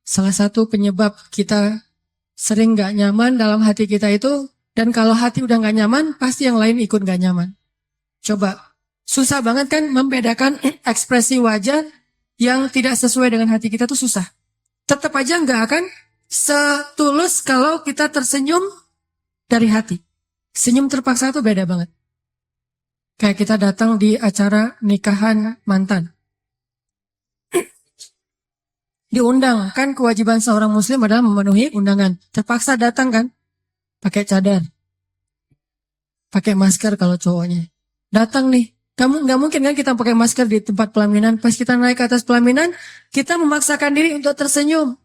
Salah satu penyebab kita sering gak nyaman dalam hati kita itu, dan kalau hati udah gak nyaman, pasti yang lain ikut gak nyaman. Coba, susah banget kan membedakan ekspresi wajah yang tidak sesuai dengan hati kita tuh susah. Tetap aja gak akan setulus kalau kita tersenyum dari hati. Senyum terpaksa tuh beda banget. Kayak kita datang di acara nikahan mantan. Diundang, kan kewajiban seorang muslim adalah memenuhi undangan. Terpaksa datang kan, pakai cadar, pakai masker kalau cowoknya. Datang nih, kamu nggak mungkin kan kita pakai masker di tempat pelaminan. Pas kita naik ke atas pelaminan, kita memaksakan diri untuk tersenyum.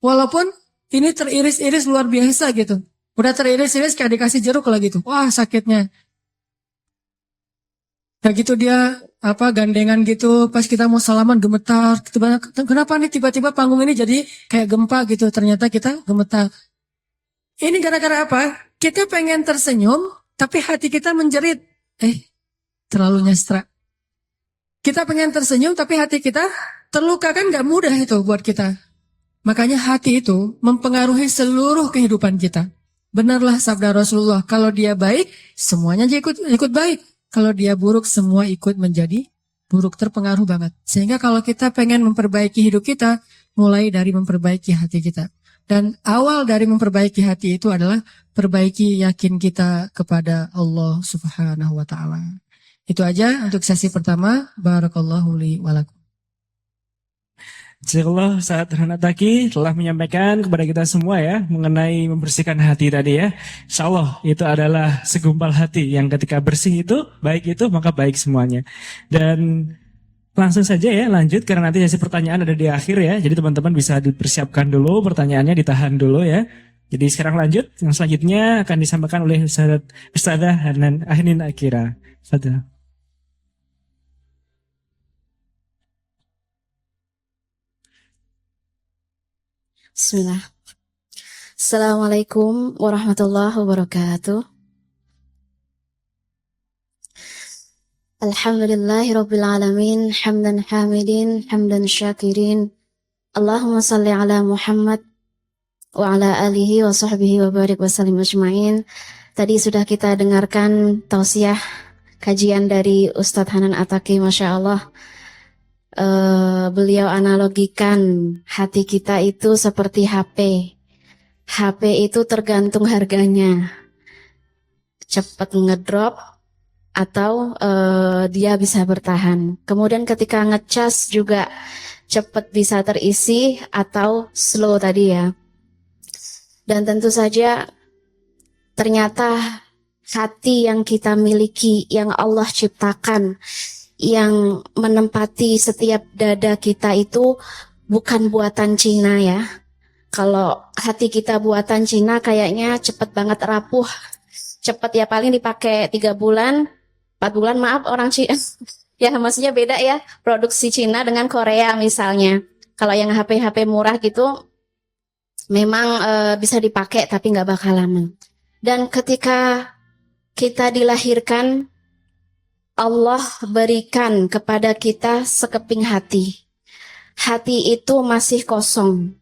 Walaupun ini teriris-iris luar biasa gitu. Udah teriris-iris kayak dikasih jeruk lah gitu. Wah sakitnya. Kayak gitu dia gandengan gitu, pas kita mau salaman gemetar. Kenapa nih tiba-tiba panggung ini jadi kayak gempa gitu? Ternyata kita gemetar. Ini gara-gara apa? Kita pengen tersenyum, tapi hati kita menjerit. Terlalu nyestra. Kita pengen tersenyum, tapi hati kita terluka, kan gak mudah itu buat kita. Makanya hati itu mempengaruhi seluruh kehidupan kita. Benarlah sabda Rasulullah, kalau dia baik, semuanya ikut baik. Kalau dia buruk, semua ikut menjadi buruk, terpengaruh banget. Sehingga kalau kita pengen memperbaiki hidup kita, mulai dari memperbaiki hati kita. Dan awal dari memperbaiki hati itu adalah perbaiki yakin kita kepada Allah Subhanahu wa Ta'ala. Itu aja untuk sesi pertama. Barakallahu li wa lakum. Jazakallah Ustaz Hanataki telah menyampaikan kepada kita semua ya mengenai membersihkan hati tadi ya. Insya Allah itu adalah segumpal hati yang ketika bersih itu, baik itu maka baik semuanya. Dan langsung saja ya lanjut karena nanti sesi pertanyaan ada di akhir ya. Jadi teman-teman bisa dipersiapkan dulu pertanyaannya, ditahan dulu ya. Jadi sekarang lanjut, yang selanjutnya akan disampaikan oleh Ustazah Ahnin Akira. Ustazah. Bismillah. Assalamualaikum warahmatullahi wabarakatuh. Alhamdulillahi rabbil alamin, hamdan hamidin, hamdan syakirin. Allahumma salli ala Muhammad wa ala alihi wa sahbihi wa barik wa sallim ajma'in. Tadi sudah kita dengarkan tausiah kajian dari Ustadz Hanan Ataki, Masya Allah. Beliau analogikan hati kita itu seperti HP. HP itu tergantung harganya, cepat ngedrop atau dia bisa bertahan. Kemudian ketika ngecas juga cepat bisa terisi atau slow tadi ya. Dan tentu saja ternyata hati yang kita miliki, yang Allah ciptakan, yang menempati setiap dada kita itu bukan buatan Cina ya. Kalau hati kita buatan Cina kayaknya cepet banget rapuh. Cepet ya, paling dipakai 3 bulan, 4 bulan maaf orang Cina. Ya maksudnya beda ya, produksi Cina dengan Korea misalnya. Kalau yang HP-HP murah gitu memang bisa dipakai tapi nggak bakal lama. Dan ketika kita dilahirkan, Allah berikan kepada kita sekeping hati. Hati itu masih kosong.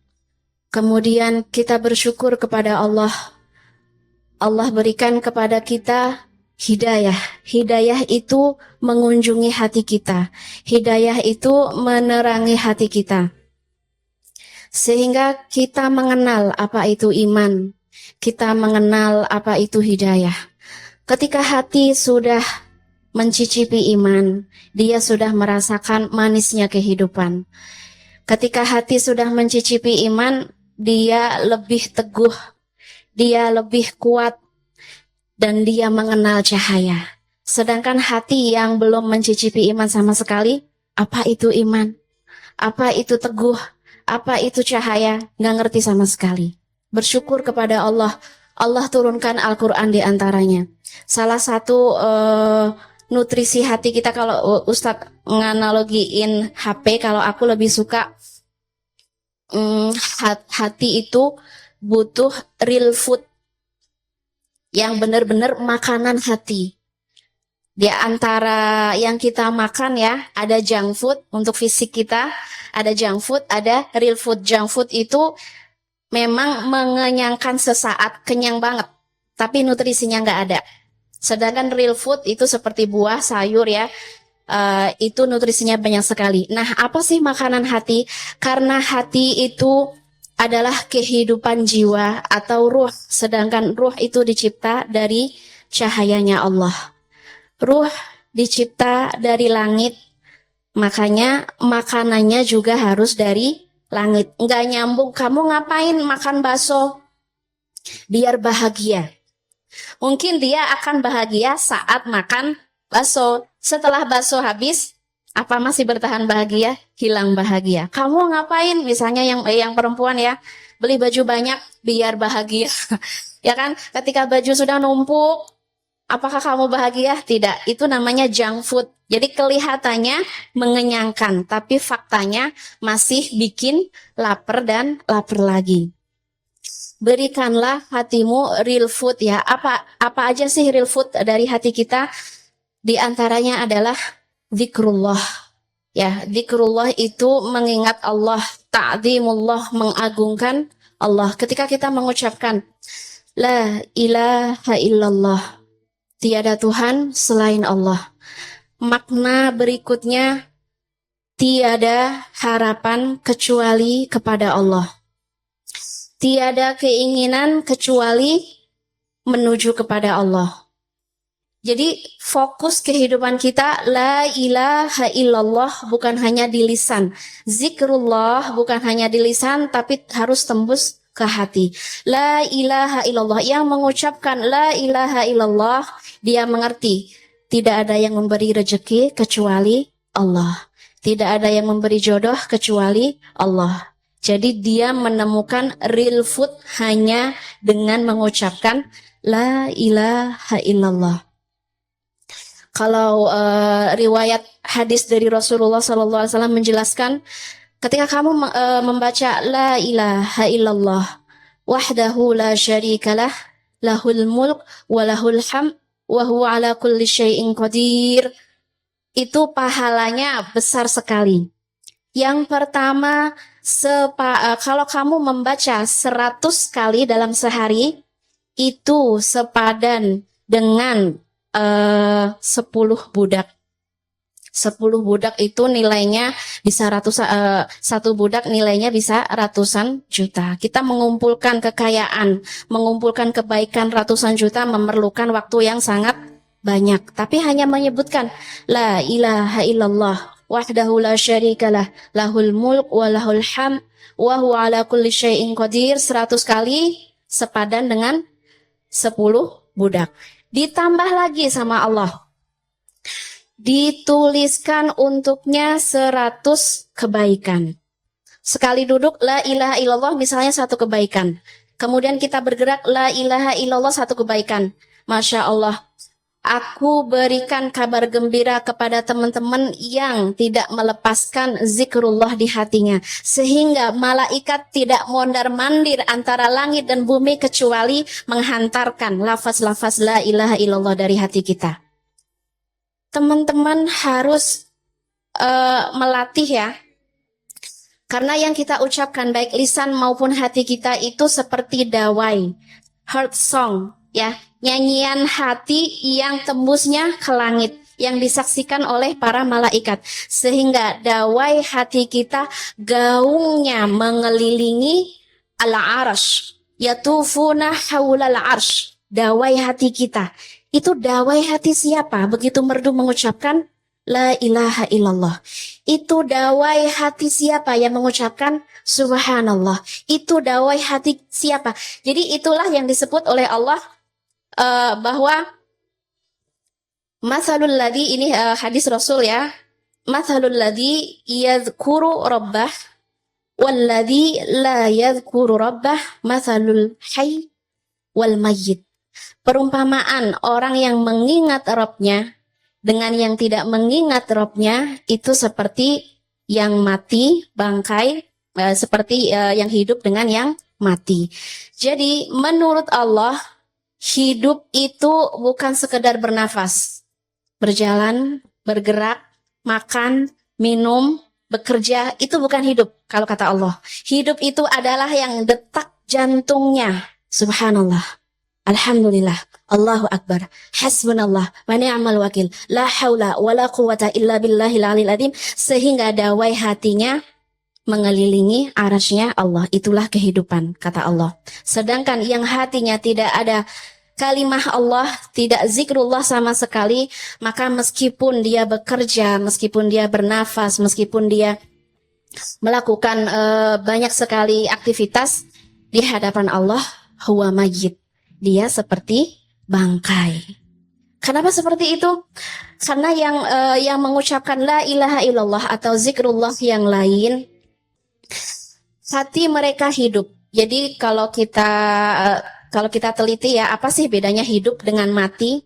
Kemudian kita bersyukur kepada Allah. Allah berikan kepada kita hidayah. Hidayah itu mengunjungi hati kita. Hidayah itu menerangi hati kita. Sehingga kita mengenal apa itu iman. Kita mengenal apa itu hidayah. Ketika hati sudah mencicipi iman, dia sudah merasakan manisnya kehidupan. Ketika hati sudah mencicipi iman, dia lebih teguh, dia lebih kuat, dan dia mengenal cahaya. Sedangkan hati yang belum mencicipi iman sama sekali, apa itu iman? Apa itu teguh? Apa itu cahaya? Nggak ngerti sama sekali. Bersyukur kepada Allah. Allah turunkan Al-Quran di antaranya. Salah satu nutrisi hati kita, kalau Ustadz nganalogiin HP, kalau aku lebih suka hati itu butuh real food, yang benar-benar makanan hati. Di antara yang kita makan ya, ada junk food untuk fisik kita, ada junk food, ada real food. Junk food itu memang mengenyangkan sesaat, kenyang banget, tapi nutrisinya nggak ada. Sedangkan real food itu seperti buah, sayur ya, itu nutrisinya banyak sekali. Nah, apa sih makanan hati? Karena hati itu adalah kehidupan jiwa atau ruh, sedangkan ruh itu dicipta dari cahayanya Allah. Ruh dicipta dari langit, makanya makanannya juga harus dari langit. Nggak nyambung, kamu ngapain makan bakso? Biar bahagia. Mungkin dia akan bahagia saat makan bakso. Setelah bakso habis, apa masih bertahan bahagia? Hilang bahagia. Kamu ngapain? Misalnya yang perempuan ya, beli baju banyak biar bahagia. Ya kan? Ketika baju sudah numpuk, Apakah kamu bahagia? Tidak. Itu namanya junk food. Jadi kelihatannya mengenyangkan, tapi faktanya masih bikin lapar dan lapar lagi. Berikanlah hatimu real food ya. Apa aja sih real food dari hati kita? Di antaranya adalah zikrullah. Ya, zikrullah itu mengingat Allah, ta'zimullah, mengagungkan Allah. Ketika kita mengucapkan la ilaha illallah, tiada Tuhan selain Allah. Makna berikutnya, tiada harapan kecuali kepada Allah. Tiada keinginan kecuali menuju kepada Allah. Jadi fokus kehidupan kita la ilaha illallah bukan hanya di lisan. Zikrullah bukan hanya di lisan tapi harus tembus ke hati. La ilaha illallah, yang mengucapkan la ilaha illallah dia mengerti tidak ada yang memberi rezeki kecuali Allah. Tidak ada yang memberi jodoh kecuali Allah. Jadi dia menemukan real food hanya dengan mengucapkan la ilaha illallah. Kalau riwayat hadis dari Rasulullah SAW menjelaskan, ketika kamu membaca la ilaha illallah wahdahu la syarikalah lahul mulk wa lahul hamd wa huwa ala kulli syai'in qadir, itu pahalanya besar sekali. Yang pertama, kalau kamu membaca 100 kali dalam sehari, itu sepadan dengan 10 budak. 10 budak itu nilainya bisa satu budak nilainya bisa ratusan juta. Kita mengumpulkan kekayaan, mengumpulkan kebaikan ratusan juta memerlukan waktu yang sangat banyak. Tapi hanya menyebutkan la ilaha illallah wahdahu la syarikalah lahul mulk wa lahul hamd wa huwa ala kulli syai'in qadir 100 kali sepadan dengan 10 budak. Ditambah lagi sama Allah, dituliskan untuknya 100 kebaikan. Sekali duduk la ilaha illallah misalnya 1 kebaikan. Kemudian kita bergerak la ilaha illallah 1 kebaikan. Masya Allah, aku berikan kabar gembira kepada teman-teman yang tidak melepaskan zikrullah di hatinya. Sehingga malaikat tidak mondar-mandir antara langit dan bumi kecuali menghantarkan lafaz-lafaz la ilaha illallah dari hati kita. Teman-teman harus melatih ya. Karena yang kita ucapkan baik lisan maupun hati kita itu seperti dawai, heart song ya. Nyanyian hati yang tembusnya ke langit, yang disaksikan oleh para malaikat. Sehingga dawai hati kita gaungnya mengelilingi al-arsh. Yatufuna hawlal arsh. Dawai hati kita. Itu dawai hati siapa? Begitu merdu mengucapkan la ilaha illallah. Itu dawai hati siapa yang mengucapkan subhanallah. Itu dawai hati siapa? Jadi itulah yang disebut oleh Allah bahwa mathalul ladzi, ini hadis Rasul ya, mathalul ladzi yadhkuru rabbah wal ladzi la yadhkuru rabbah mathalul hayy wal mayyit. Perumpamaan orang yang mengingat Rabbnya dengan yang tidak mengingat Rabbnya itu seperti yang mati, bangkai, seperti yang hidup dengan yang mati. Jadi menurut Allah, hidup itu bukan sekedar bernafas, berjalan, bergerak, makan, minum, bekerja, itu bukan hidup kalau kata Allah. Hidup itu adalah yang detak jantungnya. Subhanallah, alhamdulillah, Allahu Akbar, hasbunallah, wa ni'mal wakil, la haula wa la quwata illa billahil aliyil azim. Sehingga dawai hatinya mengelilingi arasy-Nya Allah. Itulah kehidupan kata Allah. Sedangkan yang hatinya tidak ada kalimah Allah, tidak zikrullah sama sekali, maka meskipun dia bekerja, meskipun dia bernafas, meskipun dia melakukan banyak sekali aktivitas, di hadapan Allah huwa mayyit, dia seperti bangkai. Kenapa seperti itu? Karena yang mengucapkan la ilaha illallah atau zikrullah yang lain, hati mereka hidup. Jadi kalau kita teliti ya, apa sih bedanya hidup dengan mati?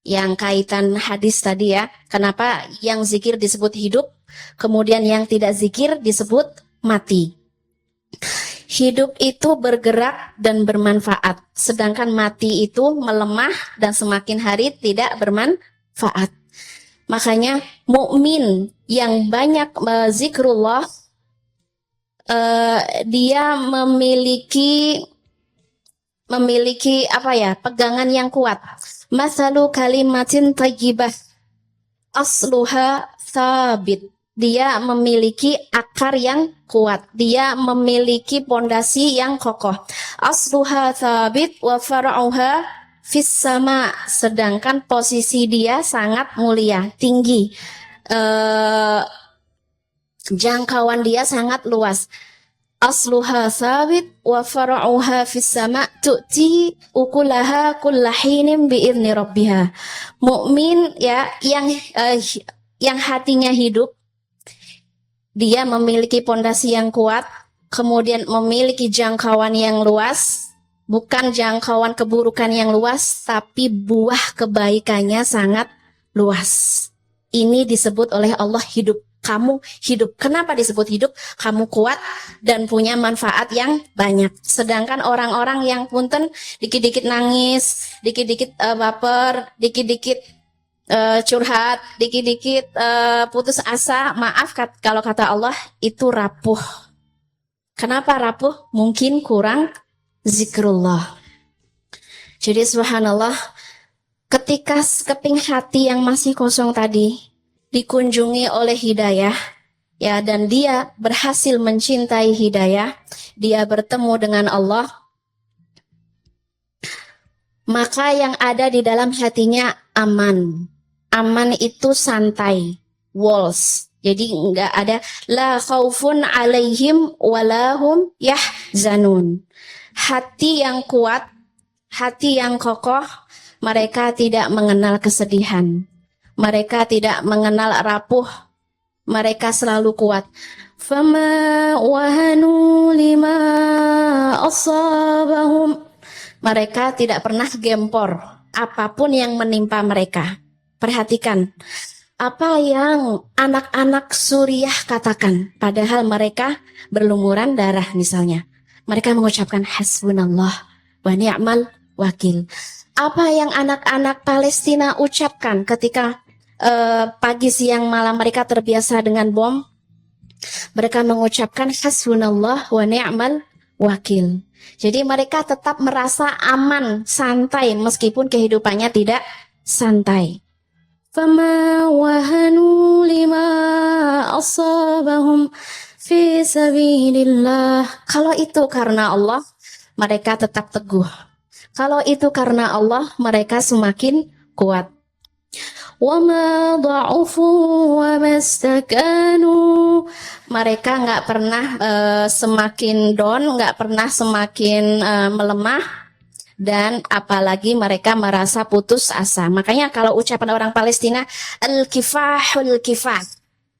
yang kaitan hadis tadi ya. Kenapa yang zikir disebut hidup, kemudian yang tidak zikir disebut mati. Hidup itu bergerak dan bermanfaat, sedangkan mati itu melemah dan semakin hari tidak bermanfaat. Makanya mukmin yang banyak zikrullah, dia memiliki apa ya, pegangan yang kuat. Masalu kalimatin thayyibah asluha sabit. Dia memiliki akar yang kuat. Dia memiliki pondasi yang kokoh. Asluha sabit wa far'uha fis sama. Sedangkan posisi dia sangat mulia, tinggi. Jangkauan dia sangat luas. Asluha sabit wa far'uha fis sama tu'ti ukulaha kullahinin bi'idni rabbiha. Mukmin ya yang hatinya hidup, dia memiliki pondasi yang kuat, kemudian memiliki jangkauan yang luas, bukan jangkauan keburukan yang luas, tapi buah kebaikannya sangat luas. Ini disebut oleh Allah hidup. Kamu hidup. Kenapa disebut hidup? Kamu kuat dan punya manfaat yang banyak. Sedangkan orang-orang yang punten dikit-dikit nangis, dikit-dikit baper, dikit-dikit curhat, dikit-dikit putus asa, maaf kalau kata Allah itu rapuh. Kenapa rapuh? Mungkin kurang zikrullah. Jadi subhanallah, ketika keping hati yang masih kosong tadi dikunjungi oleh hidayah, ya, dan dia berhasil mencintai hidayah, dia bertemu dengan Allah, maka yang ada di dalam hatinya aman. Aman itu santai, walls. Jadi enggak ada la khaufun alaihim walahum yahzanun. Hati yang kuat, hati yang kokoh, mereka tidak mengenal kesedihan. Mereka tidak mengenal rapuh. Mereka selalu kuat. Fama wahanu lima asabahum. Mereka tidak pernah gempor apapun yang menimpa mereka. Perhatikan apa yang anak-anak Suriah katakan, padahal mereka berlumuran darah misalnya. Mereka mengucapkan hasbunallah wa ni'mal wakil. Apa yang anak-anak Palestina ucapkan ketika pagi, siang, malam mereka terbiasa dengan bom? Mereka mengucapkan hasbunallah wa ni'mal wakil. Jadi mereka tetap merasa aman, santai meskipun kehidupannya tidak santai. Fama wahanu lima asabahum fi sabilillah. Kalau itu karena Allah, mereka tetap teguh. Kalau itu karena Allah, mereka semakin kuat. Wa ma dha'ufu wa mastakanu. Mereka nggak pernah semakin down, nggak pernah semakin melemah. Dan apalagi mereka merasa putus asa. Makanya kalau ucapan orang Palestina, al-kifahul kifah,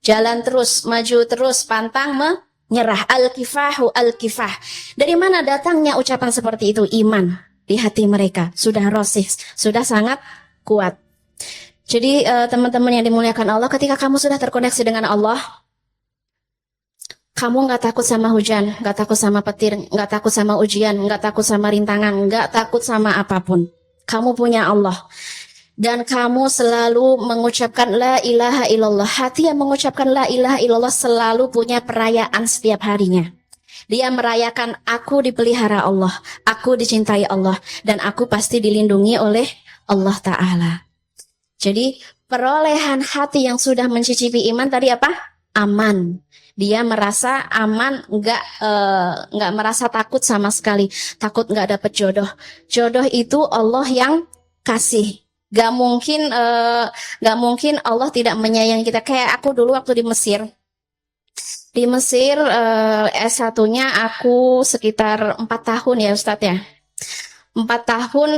jalan terus, maju terus, pantang menyerah. Al-kifahu al-kifah. Dari mana datangnya ucapan seperti itu? Iman di hati mereka sudah rosih, sudah sangat kuat. Jadi teman-teman yang dimuliakan Allah, ketika kamu sudah terkoneksi dengan Allah, kamu nggak takut sama hujan, nggak takut sama petir, nggak takut sama ujian, nggak takut sama rintangan, nggak takut sama apapun. Kamu punya Allah. Dan kamu selalu mengucapkan la ilaha illallah. Hati yang mengucapkan la ilaha illallah selalu punya perayaan setiap harinya. Dia merayakan, aku dipelihara Allah, aku dicintai Allah, dan aku pasti dilindungi oleh Allah Ta'ala. Jadi perolehan hati yang sudah mencicipi iman tadi apa? Aman. Dia merasa aman, nggak merasa takut sama sekali, takut nggak dapet jodoh. Jodoh itu Allah yang kasih. Gak mungkin Allah tidak menyayangi kita. Kayak aku dulu waktu di Mesir. Di Mesir S1-nya aku sekitar 4 tahun ya Ustadz ya. 4 tahun.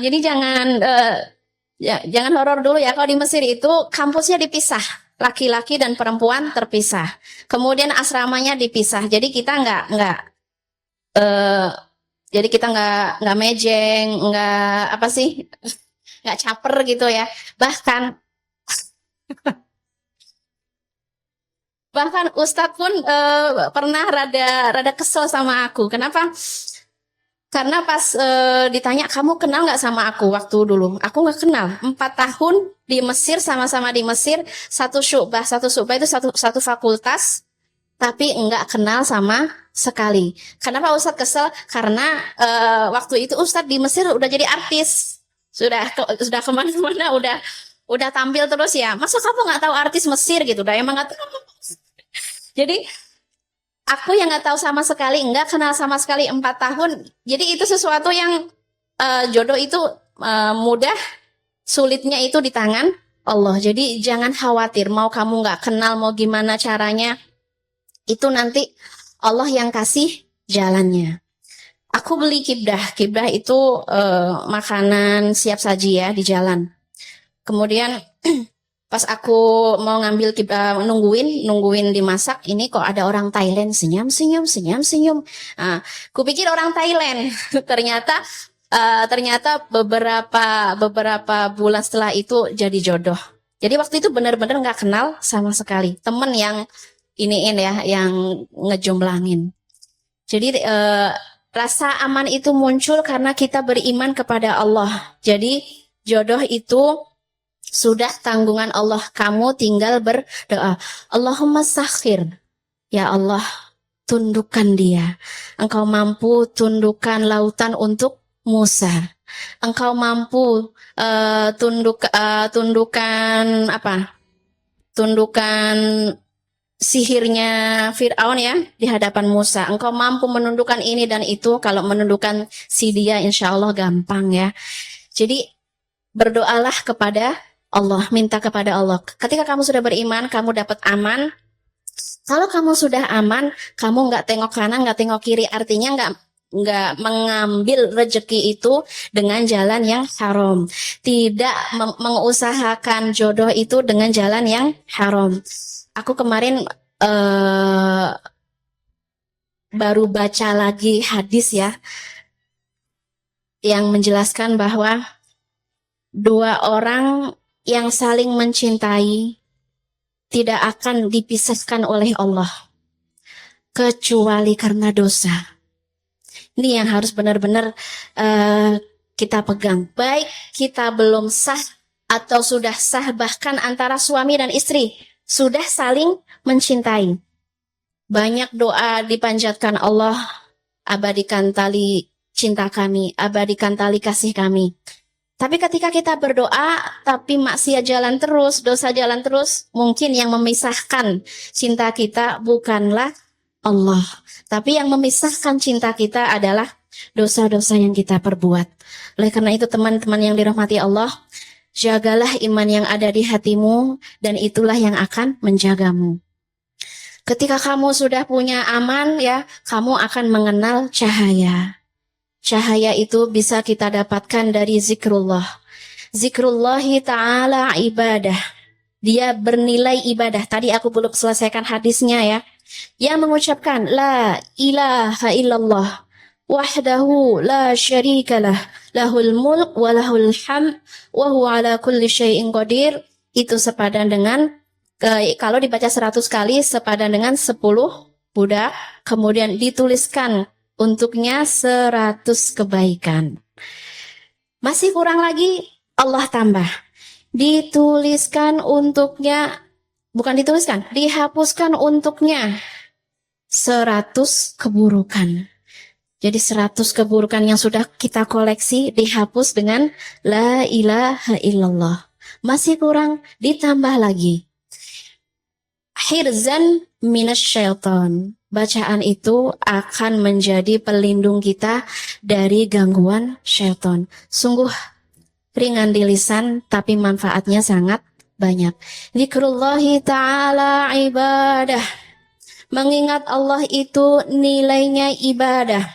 Jadi jangan horor dulu ya. Kalau di Mesir itu kampusnya dipisah, laki-laki dan perempuan terpisah. Kemudian asramanya dipisah. Jadi kita nggak Jadi kita nggak mejeng, nggak apa sih, nggak caper gitu ya. Bahkan bahkan Ustadz pun pernah rada kesel sama aku. Kenapa? Karena pas ditanya, kamu kenal nggak sama aku waktu dulu? Aku nggak kenal. 4 tahun di Mesir, sama-sama di Mesir, satu syu'bah itu satu fakultas, tapi nggak kenal sama sekali. Kenapa Ustadz kesel? Karena waktu itu Ustadz di Mesir udah jadi artis, sudah kemana-mana, udah tampil terus ya. Masa kamu nggak tahu artis Mesir gitu? Udah emang nggak tahu. Jadi aku yang nggak tahu sama sekali, nggak kenal sama sekali 4 tahun. Jadi itu sesuatu yang jodoh itu mudah, sulitnya itu di tangan Allah. Jadi jangan khawatir, mau kamu nggak kenal, mau gimana caranya, itu nanti Allah yang kasih jalannya. Aku beli kibdah. Kibdah itu makanan siap saji ya di jalan. Kemudian pas aku mau ngambil nungguin dimasak, ini kok ada orang Thailand senyum. Nah, kupikir orang Thailand. ternyata beberapa bulan setelah itu jadi jodoh. Jadi waktu itu benar-benar nggak kenal sama sekali. Temen yang iniin ya, yang ngejumlangin. Jadi rasa aman itu muncul karena kita beriman kepada Allah. Jadi jodoh itu sudah tanggungan Allah, kamu tinggal berdoa. Allahumma sakhir. Ya Allah, tundukkan dia. Engkau mampu tundukkan lautan untuk Musa. Engkau mampu tundukkan apa? Tundukkan sihirnya Fir'aun ya di hadapan Musa. Engkau mampu menundukkan ini dan itu. Kalau menundukkan si dia insya Allah gampang ya. Jadi berdoalah kepada Allah, minta kepada Allah. Ketika kamu sudah beriman, kamu dapat aman. Kalau kamu sudah aman, kamu nggak tengok kanan, nggak tengok kiri, artinya nggak mengambil rezeki itu dengan jalan yang haram. Tidak mengusahakan jodoh itu dengan jalan yang haram. Aku kemarin baru baca lagi hadis ya, yang menjelaskan bahwa 2 orang yang saling mencintai tidak akan dipisahkan oleh Allah kecuali karena dosa. Ini yang harus benar-benar kita pegang. Baik kita belum sah atau sudah sah, bahkan antara suami dan istri sudah saling mencintai. Banyak doa dipanjatkan Allah, abadikan tali cinta kami, abadikan tali kasih kami. Tapi ketika kita berdoa, tapi maksiat jalan terus, dosa jalan terus, mungkin yang memisahkan cinta kita bukanlah Allah. Tapi yang memisahkan cinta kita adalah dosa-dosa yang kita perbuat. Oleh karena itu teman-teman yang dirahmati Allah, jagalah iman yang ada di hatimu, dan itulah yang akan menjagamu. Ketika kamu sudah punya aman ya, kamu akan mengenal cahaya. Cahaya itu bisa kita dapatkan dari zikrullah. Zikrullahi ta'ala ibadah. Dia bernilai ibadah. Tadi aku belum selesaikan hadisnya ya. Yang mengucapkan la ilaha illallah wahdahu la syarikalah lahul mulk wa lahul hamd wa huwa ala kulli syai'in qadir. Itu sepadan dengan kalau dibaca 100 kali sepadan dengan 10 budak. Kemudian dituliskan untuknya 100 kebaikan. Masih kurang lagi, Allah tambah. Dituliskan untuknya, bukan dituliskan, dihapuskan untuknya 100 keburukan. Jadi 100 keburukan yang sudah kita koleksi dihapus dengan la ilaha illallah. Masih kurang, ditambah lagi. Hirzan minasyaiton. Bacaan itu akan menjadi pelindung kita dari gangguan syaitan. Sungguh ringan di lisan, tapi manfaatnya sangat banyak. Zikrullahi ta'ala ibadah. Mengingat Allah itu nilainya ibadah.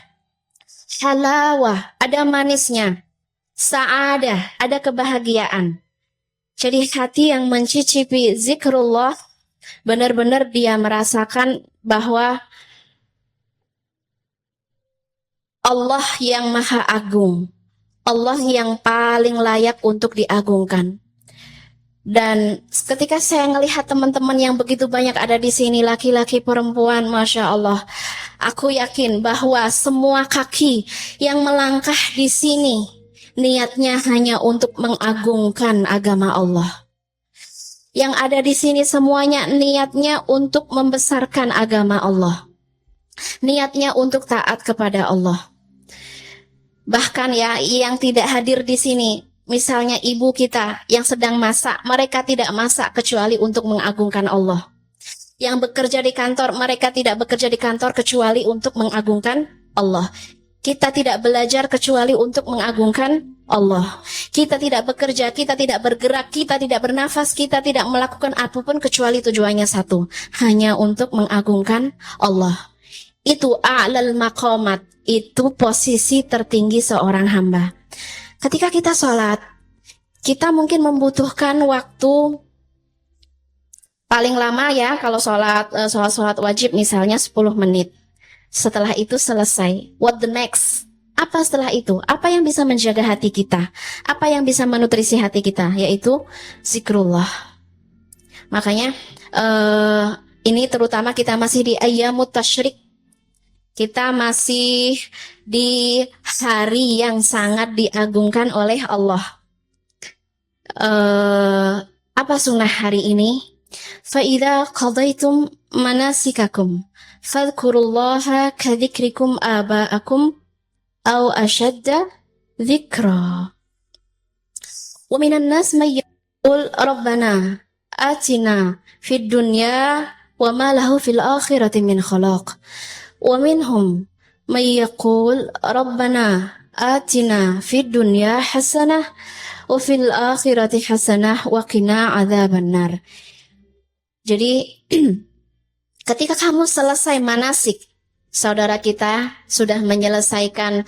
Halawah, ada manisnya. Sa'adah, ada kebahagiaan. Jadi hati yang mencicipi zikrullah, benar-benar dia merasakan bahwa Allah yang maha agung, Allah yang paling layak untuk diagungkan. Dan ketika saya melihat teman-teman yang begitu banyak ada di sini, laki-laki, perempuan, Masya Allah, aku yakin bahwa semua kaki yang melangkah di sini, niatnya hanya untuk mengagungkan agama Allah. Yang ada di sini semuanya niatnya untuk membesarkan agama Allah. Niatnya untuk taat kepada Allah. Bahkan ya, yang tidak hadir di sini, misalnya ibu kita yang sedang masak, mereka tidak masak kecuali untuk mengagungkan Allah. Yang bekerja di kantor, mereka tidak bekerja di kantor kecuali untuk mengagungkan Allah. Kita tidak belajar kecuali untuk mengagungkan Allah. Kita tidak bekerja, kita tidak bergerak, kita tidak bernafas, kita tidak melakukan apapun kecuali tujuannya satu, hanya untuk mengagungkan Allah. Itu a'lal maqamat, itu posisi tertinggi seorang hamba. Ketika kita sholat, kita mungkin membutuhkan waktu paling lama ya, kalau sholat wajib misalnya 10 menit. Setelah itu selesai. What the next? Apa setelah itu? Apa yang bisa menjaga hati kita? Apa yang bisa menutrisi hati kita? Yaitu zikrullah. Makanya ini terutama kita masih di ayyamut tasyrik. Kita masih di hari yang sangat diagungkan oleh Allah. Apa sunnah hari ini? فَإِذَا قَضَيْتُمْ مَنَاسِكَكُمْ فَاذْكُرُوا اللَّهَ كَذِكْرِكُمْ آبَاءَكُمْ أَوْ أَشَدَّ ذِكْرًا وَمِنَ النَّاسِ مَن يَقُولُ رَبَّنَا آتِنَا فِي الدُّنْيَا وَمَا لَهُ فِي الْآخِرَةِ مِنْ خَلَاقٍ وَمِنْهُمْ مَن يَقُولُ رَبَّنَا آتِنَا فِي الدُّنْيَا حَسَنَةً وَفِي الْآخِرَةِ حَسَنَةً وَقِنَا عَذَابَ النَّارِ. Jadi ketika kamu selesai manasik, saudara kita sudah menyelesaikan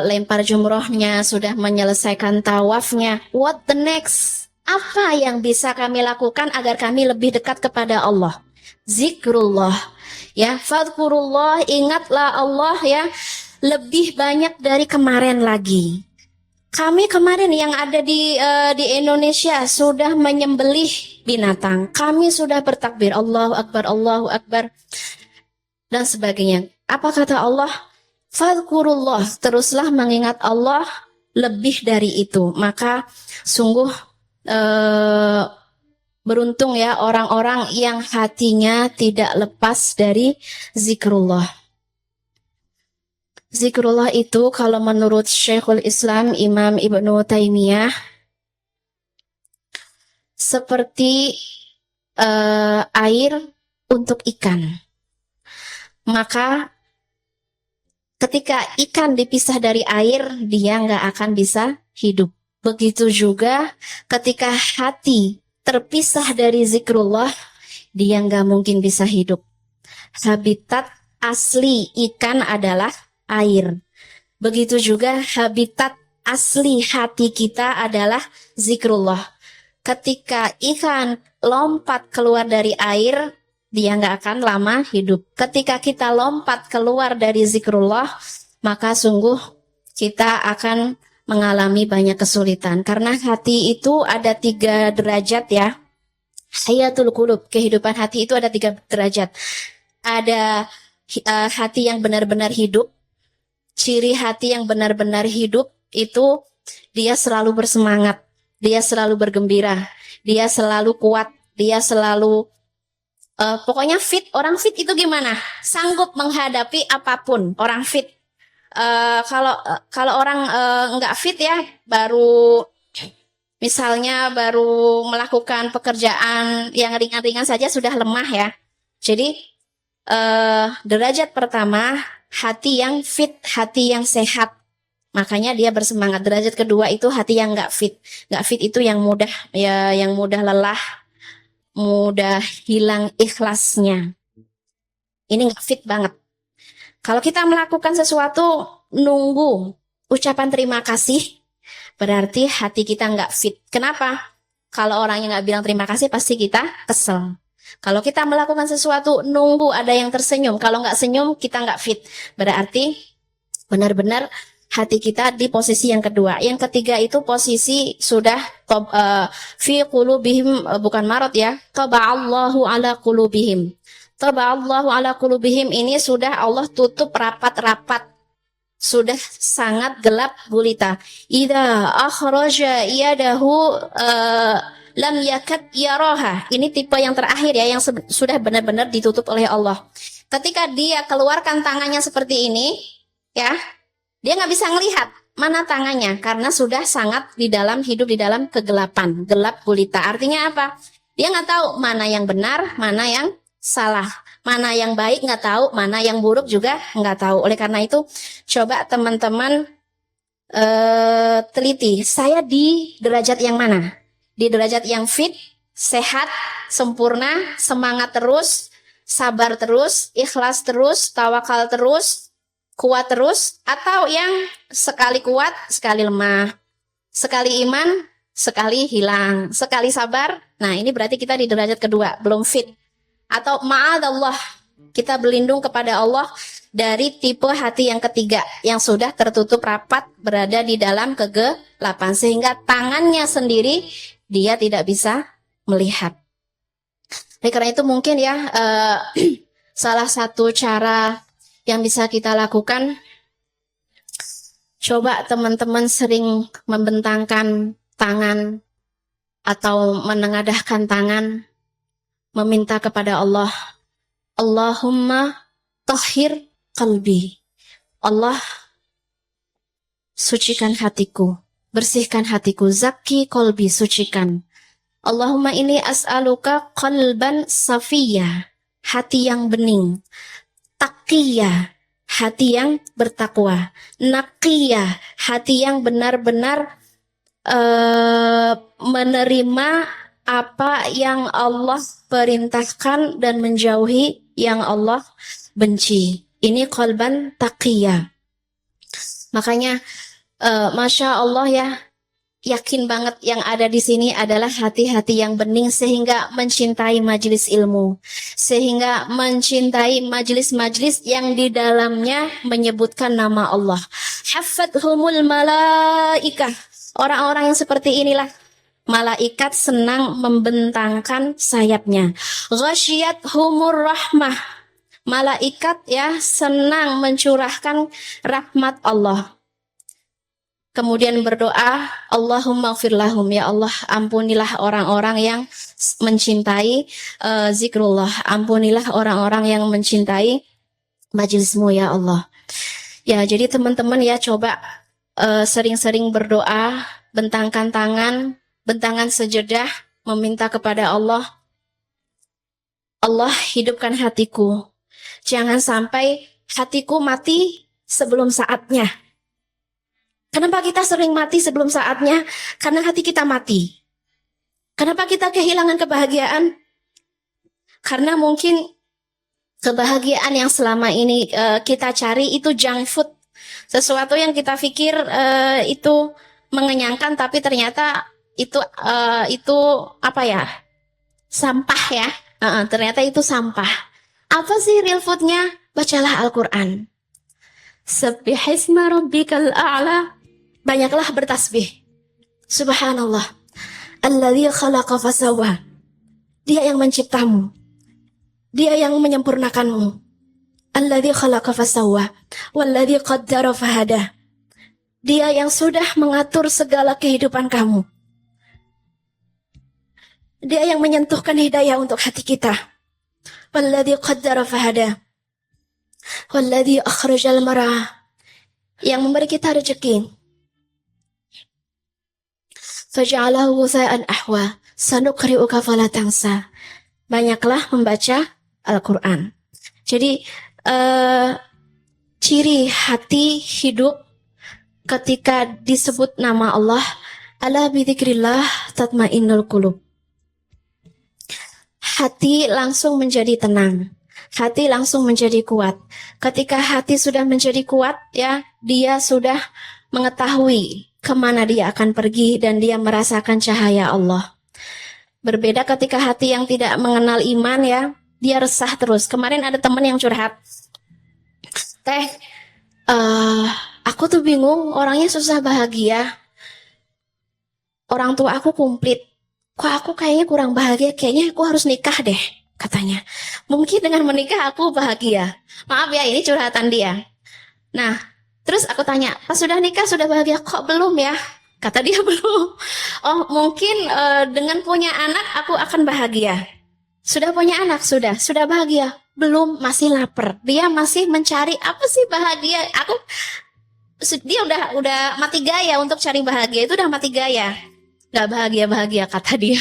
lempar jumrohnya, sudah menyelesaikan tawafnya. What the next? Apa yang bisa kami lakukan agar kami lebih dekat kepada Allah? Zikrullah. Ya, fadhkurullah, ingatlah Allah ya, lebih banyak dari kemarin lagi. Kami kemarin yang ada di Indonesia sudah menyembelih binatang. Kami sudah bertakbir Allahu Akbar dan sebagainya. Apa kata Allah? Fadhkurullah, teruslah mengingat Allah lebih dari itu. Maka sungguh beruntung ya orang-orang yang hatinya tidak lepas dari zikrullah. Zikrullah itu kalau menurut Syekhul Islam Imam Ibnu Taimiyah seperti air untuk ikan. Maka ketika ikan dipisah dari air, dia nggak akan bisa hidup. Begitu juga ketika hati terpisah dari zikrullah, dia nggak mungkin bisa hidup. Habitat asli ikan adalah air. Begitu juga habitat asli hati kita adalah zikrullah. Ketika ikan lompat keluar dari air, dia nggak akan lama hidup. Ketika kita lompat keluar dari zikrullah, maka sungguh kita akan mengalami banyak kesulitan. Karena hati itu ada 3 derajat ya. Hayatul qulub, kehidupan hati itu ada 3 derajat. Ada hati yang benar-benar hidup. Ciri hati yang benar-benar hidup itu dia selalu bersemangat, dia selalu bergembira, dia selalu kuat, dia selalu pokoknya fit. Orang fit itu gimana? Sanggup menghadapi apapun. Orang fit. Kalau orang nggak fit ya, baru misalnya baru melakukan pekerjaan yang ringan-ringan saja sudah lemah ya. Jadi derajat pertama, hati yang fit, hati yang sehat. Makanya dia bersemangat. Derajat kedua itu hati yang nggak fit. Nggak fit itu yang mudah ya, yang mudah lelah, mudah hilang ikhlasnya. Ini nggak fit banget. Kalau kita melakukan sesuatu nunggu ucapan terima kasih, berarti hati kita nggak fit. Kenapa? Kalau orang yang nggak bilang terima kasih pasti kita kesel. Kalau kita melakukan sesuatu nunggu ada yang tersenyum, kalau nggak senyum kita nggak fit. Berarti Benar-benar hati kita di posisi yang kedua. Yang ketiga itu posisi sudah fi qulubihim, bukan marad ya. Taba'allahu ala qulubihim. Taba'allahu ala qulubihim ini sudah Allah tutup rapat-rapat. Sudah sangat gelap gulita. Idza akhraja yadahu lam yakad yaraha. Ini tipe yang terakhir ya, yang sudah benar-benar ditutup oleh Allah. Ketika dia keluarkan tangannya seperti ini, ya, dia nggak bisa ngelihat mana tangannya karena sudah sangat hidup di dalam kegelapan, gelap gulita. Artinya apa? Dia nggak tahu mana yang benar, mana yang salah, mana yang baik nggak tahu, mana yang buruk juga nggak tahu. Oleh karena itu, coba teman-teman teliti. Saya di derajat yang mana? Di derajat yang fit, sehat, sempurna, semangat terus, sabar terus, ikhlas terus, tawakal terus, kuat terus, atau yang sekali kuat, sekali lemah, sekali iman, sekali hilang, sekali sabar. Nah, ini berarti kita di derajat kedua, belum fit. Atau ma'adallah, kita berlindung kepada Allah dari tipe hati yang ketiga, yang sudah tertutup rapat, berada di dalam kegelapan, sehingga tangannya sendiri dia tidak bisa melihat. Karena itu mungkin ya, salah satu cara yang bisa kita lakukan, coba teman-teman sering membentangkan tangan atau menengadahkan tangan, meminta kepada Allah, Allahumma tahhir qalbi. Allah, sucikan hatiku, bersihkan hatiku, zaki qalbi, sucikan. Allahumma ini as'aluka qalban safiyah, hati yang bening, taqiyah, hati yang bertakwa, naqiyah, hati yang benar-benar menerima apa yang Allah perintahkan dan menjauhi yang Allah benci. Ini qalban taqiyah. Makanya Masya Allah ya, yakin banget yang ada di sini adalah hati-hati yang bening sehingga mencintai majelis ilmu, sehingga mencintai majelis-majelis yang di dalamnya menyebutkan nama Allah. Haffathumul malaikah. Orang-orang yang seperti inilah malaikat senang membentangkan sayapnya. Ghasyiyathumur rahmah. Malaikat ya senang mencurahkan rahmat Allah. Kemudian berdoa, Allahumma gfir lahum, ya Allah ampunilah orang-orang yang mencintai zikrullah, ampunilah orang-orang yang mencintai majelismu ya Allah. Ya, jadi teman-teman ya coba sering-sering berdoa, bentangkan tangan, bentangan sejadah, meminta kepada Allah, Allah hidupkan hatiku. Jangan sampai hatiku mati sebelum saatnya. Kenapa kita sering mati sebelum saatnya? Karena hati kita mati. Kenapa kita kehilangan kebahagiaan? Karena mungkin kebahagiaan yang selama ini kita cari itu junk food. Sesuatu yang kita pikir itu mengenyangkan, tapi ternyata itu apa ya? Sampah ya. Ternyata itu sampah. Apa sih real foodnya? Bacalah Al-Quran. Subbihisma rabbikal a'la. Banyaklah bertasbih. Subhanallah. Alladzi khalaqa fasawwa. Dia yang menciptamu. Dia yang menyempurnakanmu. Alladzi khalaqa fasawwa. Walladzi qaddara fahada. Dia yang sudah mengatur segala kehidupan kamu. Dia yang menyentuhkan hidayah untuk hati kita. Walladzi qaddara fahada. Walladzi akhrajal mar'ah. Yang memberi kita rezeki. Faja'alahu ghutha'an ahwa, sanuqri'uka fala tansa. Banyaklah membaca Al-Quran. Jadi ciri hati hidup ketika disebut nama Allah, ala bidzikrillah tatmainnul qulub. Hati langsung menjadi tenang. Hati langsung menjadi kuat. Ketika hati sudah menjadi kuat, ya, dia sudah mengetahui kemana dia akan pergi dan dia merasakan cahaya Allah. Berbeda ketika hati yang tidak mengenal iman ya, dia resah terus. Kemarin ada teman yang curhat, Teh, eh aku tuh bingung, orangnya susah bahagia. Orang tua aku komplit. Kok aku kayaknya kurang bahagia, kayaknya aku harus nikah deh, katanya. Mungkin dengan menikah aku bahagia. Maaf ya, ini curhatan dia. Nah, terus aku tanya, pas sudah nikah sudah bahagia? Kok belum ya? Kata dia belum. Oh, mungkin dengan punya anak aku akan bahagia. Sudah punya anak, sudah bahagia. Belum, masih lapar. Dia masih mencari apa sih bahagia? Dia udah mati gaya untuk cari bahagia. Itu udah mati gaya. Gak bahagia-bahagia kata dia.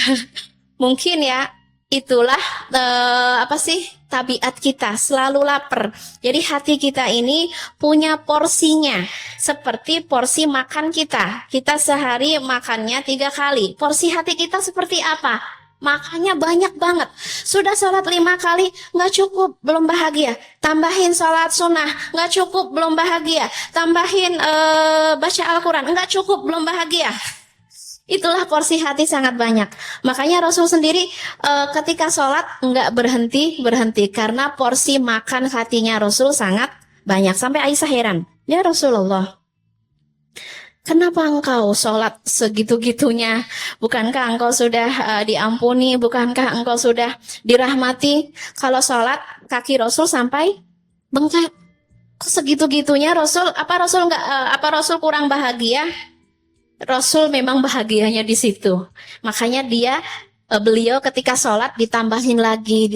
Mungkin ya, itulah apa sih tabiat kita, selalu lapar. Jadi hati kita ini punya porsinya, seperti porsi makan kita. Kita sehari makannya 3 kali. Porsi hati kita seperti apa? Makannya banyak banget. Sudah sholat 5 kali, nggak cukup, belum bahagia. Tambahin sholat sunnah, nggak cukup, belum bahagia. Tambahin baca Al-Quran, nggak cukup, belum bahagia. Itulah porsi hati sangat banyak. Makanya Rasul sendiri ketika sholat nggak berhenti karena porsi makan hatinya Rasul sangat banyak. Sampai Aisyah heran, ya Rasulullah, kenapa engkau sholat segitu-gitunya? Bukankah engkau sudah diampuni? Bukankah engkau sudah dirahmati? Kalau sholat kaki Rasul sampai bengkak. Kok segitu-gitunya Rasul? Apa Rasul nggak? Apa Rasul kurang bahagia? Rasul memang bahagianya di situ. Makanya beliau ketika sholat ditambahin lagi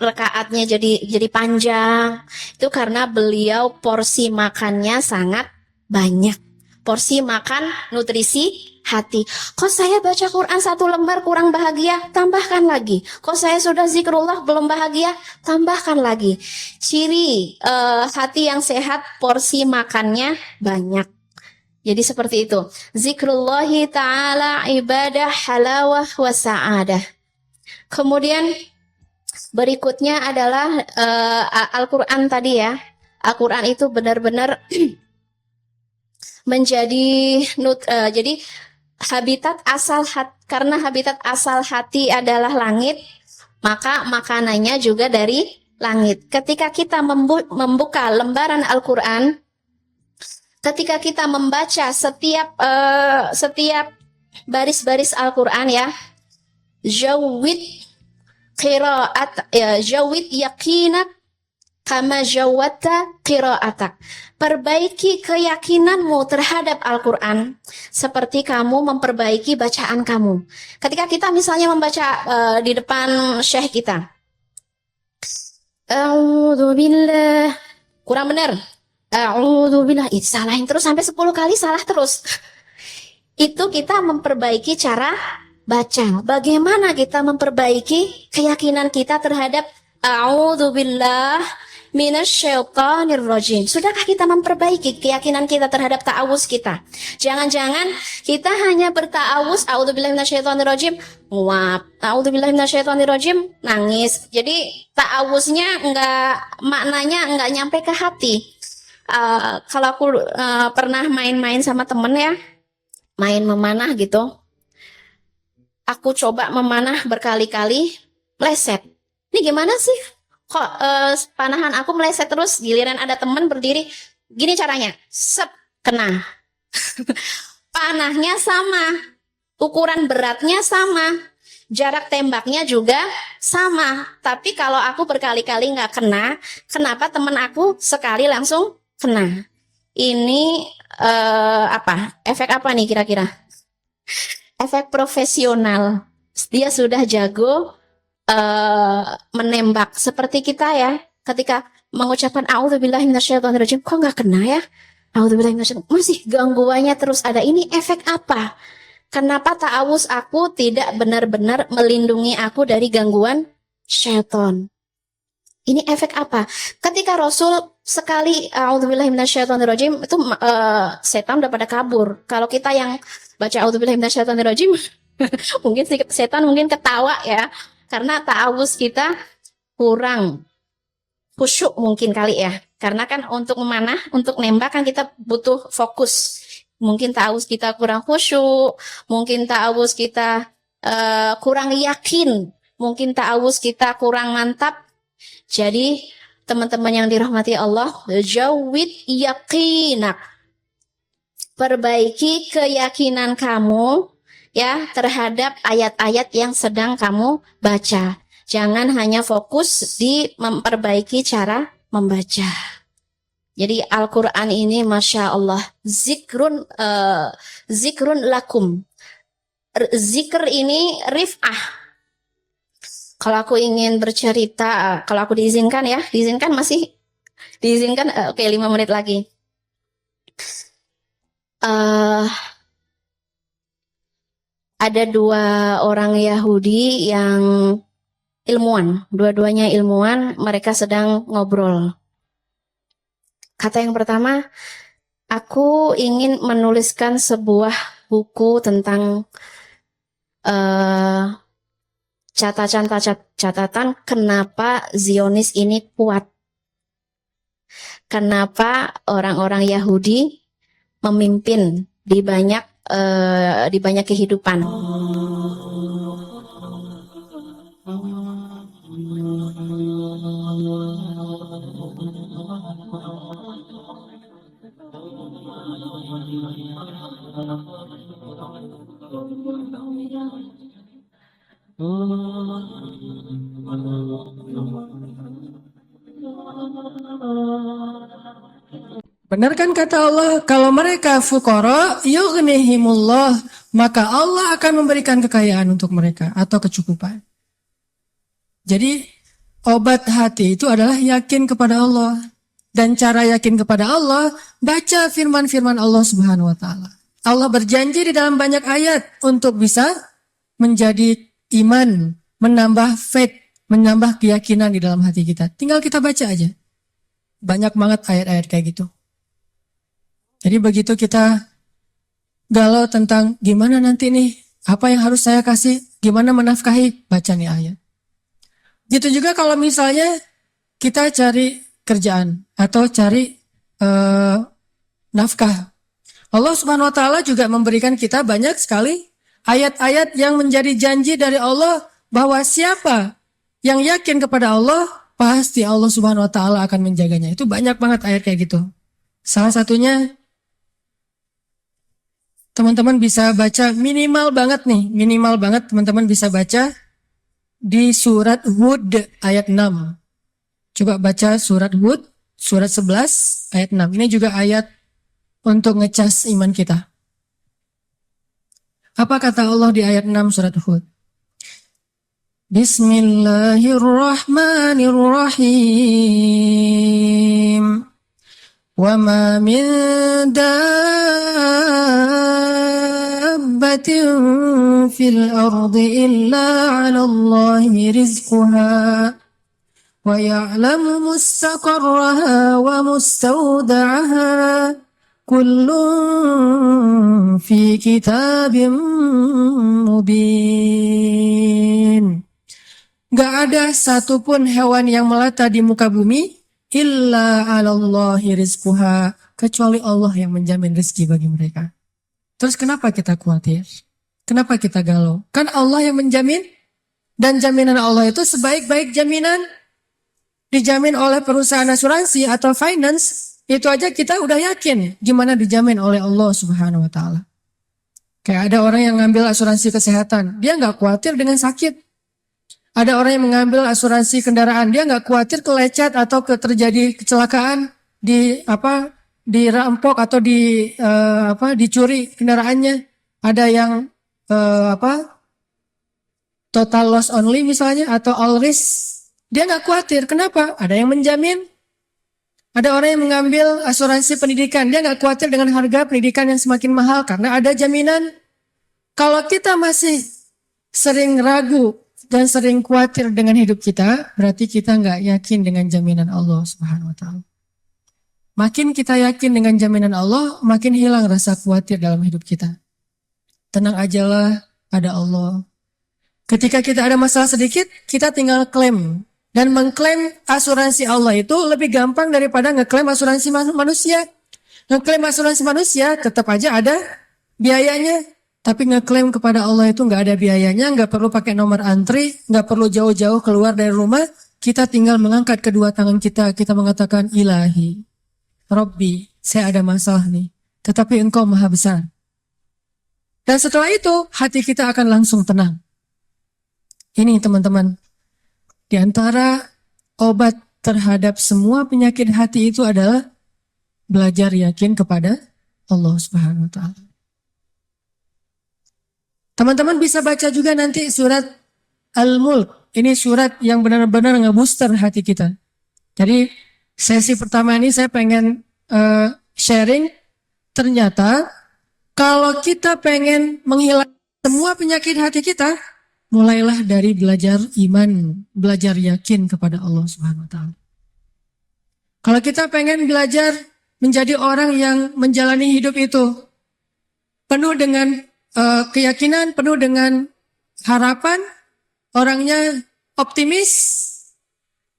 rekaatnya jadi panjang. Itu karena beliau porsi makannya sangat banyak. Porsi makan nutrisi hati. Kok saya baca Quran 1 lembar kurang bahagia? Tambahkan lagi. Kok saya sudah zikrullah belum bahagia? Tambahkan lagi. Ciri hati yang sehat porsi makannya banyak. Jadi seperti itu. Zikrullahi ta'ala ibadah halawah wa sa'adah. Kemudian berikutnya adalah Al-Quran tadi ya. Al-Quran itu benar-benar menjadi jadi habitat asal karena habitat asal hati adalah langit, maka makanannya juga dari langit. Ketika kita membuka lembaran Al-Quran, ketika kita membaca setiap baris-baris Al-Quran ya, jawid qiraat ya, jawid yaqinak kama jawata qiraatak. Perbaiki keyakinanmu terhadap Al-Quran seperti kamu memperbaiki bacaan kamu. Ketika kita misalnya membaca di depan syekh kita, A'udzubillah, kurang benar. A'udzubillah, salahin terus sampai 10 kali salah terus. Itu kita memperbaiki cara baca. Bagaimana kita memperbaiki keyakinan kita terhadap a'udzubillah minasyaitonirrajim. Sudahkah kita memperbaiki keyakinan kita terhadap ta'awuz kita? Jangan-jangan kita hanya berta'awuz a'udzubillah minasyaitonirrajim, nguap, a'udzubillah minasyaitonirrajim, nangis. Jadi ta'awuznya maknanya enggak nyampe ke hati. Kalau aku pernah main-main sama temen ya, main memanah gitu, aku coba memanah berkali-kali, meleset. Ini gimana sih? Kok panahan aku meleset terus, giliran ada temen berdiri, gini caranya, sep, kena. Panahnya sama, ukuran beratnya sama, jarak tembaknya juga sama. Tapi kalau aku berkali-kali nggak kena, kenapa temen aku sekali langsung kena? Ini efek apa nih kira-kira? Efek profesional. Dia sudah jago menembak. Seperti kita ya, ketika mengucapkan a'udzubillahi minasyaitonirrajim, kok nggak kena ya? A'udzubillahi minasyaitonirrajim, masih gangguannya terus ada. Ini efek apa? Kenapa ta'awuz aku tidak benar-benar melindungi aku dari gangguan syaiton? Ini efek apa? Ketika Rasul sekali a'udzubillahi minasyaitonirrajim, itu setan udah pada kabur. Kalau kita yang baca a'udzubillahi minasyaitonirrajim, mungkin setan mungkin ketawa ya, karena ta'awuz kita kurang khusyuk mungkin kali ya. Karena kan untuk memanah, untuk nembak kan kita butuh fokus. Mungkin ta'awuz kita kurang khusyuk, mungkin ta'awuz kita kurang yakin, mungkin ta'awuz kita kurang mantap. Jadi teman-teman yang dirahmati Allah, jawid yaqinak. Perbaiki keyakinan kamu ya terhadap ayat-ayat yang sedang kamu baca. Jangan hanya fokus di memperbaiki cara membaca. Jadi Al-Quran ini Masya Allah zikrun lakum. Zikr ini rif'ah. Kalau aku ingin bercerita, kalau aku diizinkan ya, diizinkan masih? Diizinkan? Oke, 5 menit lagi. Ada 2 orang Yahudi yang ilmuwan, dua-duanya ilmuwan, mereka sedang ngobrol. Kata yang pertama, aku ingin menuliskan sebuah buku tentang catatan kenapa Zionis ini kuat. Kenapa orang-orang Yahudi memimpin di banyak kehidupan. Benar kan kata Allah, kalau mereka fuqara yughnihimullah, maka Allah akan memberikan kekayaan untuk mereka atau kecukupan. Jadi obat hati itu adalah yakin kepada Allah. Dan cara yakin kepada Allah, baca firman-firman Allah Subhanahu wa taala. Allah berjanji di dalam banyak ayat untuk bisa menjadi iman, menambah faith, menambah keyakinan di dalam hati kita. Tinggal kita baca aja. Banyak banget ayat-ayat kayak gitu. Jadi begitu kita galau tentang gimana nanti nih, apa yang harus saya kasih, gimana menafkahi, baca nih ayat. Gitu juga kalau misalnya kita cari kerjaan atau cari nafkah. Allah Subhanahu wa taala juga memberikan kita banyak sekali ayat-ayat yang menjadi janji dari Allah bahwa siapa yang yakin kepada Allah, pasti Allah Subhanahu wa taala akan menjaganya. Itu banyak banget ayat kayak gitu. Salah satunya teman-teman bisa baca minimal banget teman-teman bisa baca di surat Hud ayat 6. Coba baca surat Hud, surat 11 ayat 6. Ini juga ayat untuk ngecas iman kita. Apa kata Allah di ayat 6 surat Hud? Bismillahirrahmanirrahim. Wa ma min dabbatin fil ardi illa 'ala Allahi rizquha wa ya'lamu mustaqarraha wa mustawda'aha kullun fi kitabim mubin. Gak ada satupun hewan yang melata di muka bumi illa 'alallahi rizquha, kecuali Allah yang menjamin rezeki bagi mereka. Terus kenapa kita khawatir? Kenapa kita galau? Kan Allah yang menjamin, dan jaminan Allah itu sebaik-baik jaminan dijamin oleh perusahaan asuransi atau finance. Itu aja kita udah yakin gimana dijamin oleh Allah Subhanahu wa taala. Kayak ada orang yang ngambil asuransi kesehatan, dia nggak khawatir dengan sakit. Ada orang yang mengambil asuransi kendaraan, dia nggak khawatir kelecet atau terjadi kecelakaan, dirampok atau dicuri kendaraannya. Ada yang total loss only misalnya atau all risk, dia nggak khawatir. Kenapa? Ada yang menjamin. Ada orang yang mengambil asuransi pendidikan, dia nggak khawatir dengan harga pendidikan yang semakin mahal karena ada jaminan. Kalau kita masih sering ragu dan sering khawatir dengan hidup kita, berarti kita nggak yakin dengan jaminan Allah Subhanahu wa taala. Makin kita yakin dengan jaminan Allah, makin hilang rasa khawatir dalam hidup kita. Tenang ajalah, ada Allah. Ketika kita ada masalah sedikit, kita tinggal klaim. Dan mengklaim asuransi Allah itu lebih gampang daripada ngeklaim asuransi manusia. Ngeklaim asuransi manusia tetap aja ada biayanya. Tapi ngeklaim kepada Allah itu nggak ada biayanya, nggak perlu pakai nomor antri, nggak perlu jauh-jauh keluar dari rumah, kita tinggal mengangkat kedua tangan kita mengatakan Ilahi, Rabbi, saya ada masalah nih. Tetapi Engkau Maha Besar. Dan setelah itu, hati kita akan langsung tenang. Ini teman-teman, di antara obat terhadap semua penyakit hati itu adalah belajar yakin kepada Allah Subhanahu wa Ta'ala. Teman-teman bisa baca juga nanti surat Al-Mulk. Ini surat yang benar-benar ngebooster hati kita. Jadi sesi pertama ini saya pengen sharing. Ternyata kalau kita pengen menghilangkan semua penyakit hati kita, mulailah dari belajar iman, belajar yakin kepada Allah Subhanahu wa Ta'ala. Kalau kita pengen belajar menjadi orang yang menjalani hidup itu penuh dengan keyakinan, penuh dengan harapan, orangnya optimis,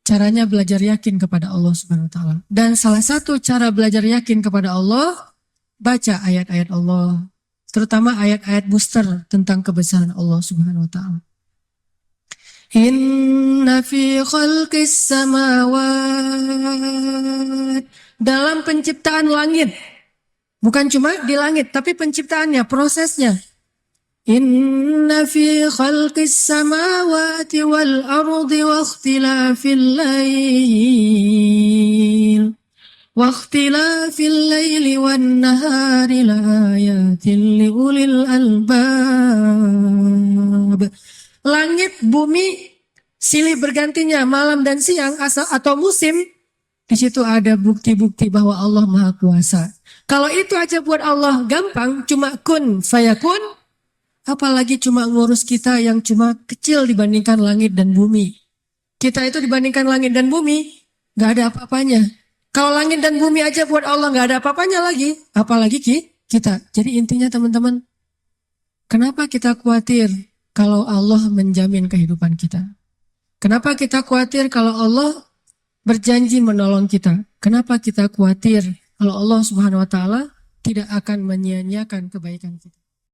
caranya belajar yakin kepada Allah Subhanahu wa Ta'ala. Dan salah satu cara belajar yakin kepada Allah, baca ayat-ayat Allah, terutama ayat-ayat booster tentang kebesaran Allah Subhanahu wa Ta'ala. Inna fi khalqis samawat, dalam penciptaan langit, bukan cuma di langit tapi penciptaannya, prosesnya. Inna fi khalqis samawati wal ardi wa ikhtilafil lail wa ikhtilafil laili wan nahari laayatin liulil albab. Langit, bumi, silih bergantinya malam dan siang atau musim, di situ ada bukti-bukti bahwa Allah Maha Kuasa. Kalau itu aja buat Allah gampang, cuma kun fayakun, apalagi cuma ngurus kita yang cuma kecil dibandingkan langit dan bumi. Kita itu dibandingkan langit dan bumi, gak ada apa-apanya. Kalau langit dan bumi aja buat Allah gak ada apa-apanya lagi, apalagi kita. Jadi intinya teman-teman, kenapa kita khawatir kalau Allah menjamin kehidupan kita? Kenapa kita khawatir kalau Allah berjanji menolong kita? Kenapa kita khawatir kalau Allah Subhanahu wa Ta'ala tidak akan menyia-nyiakan kebaikan kita?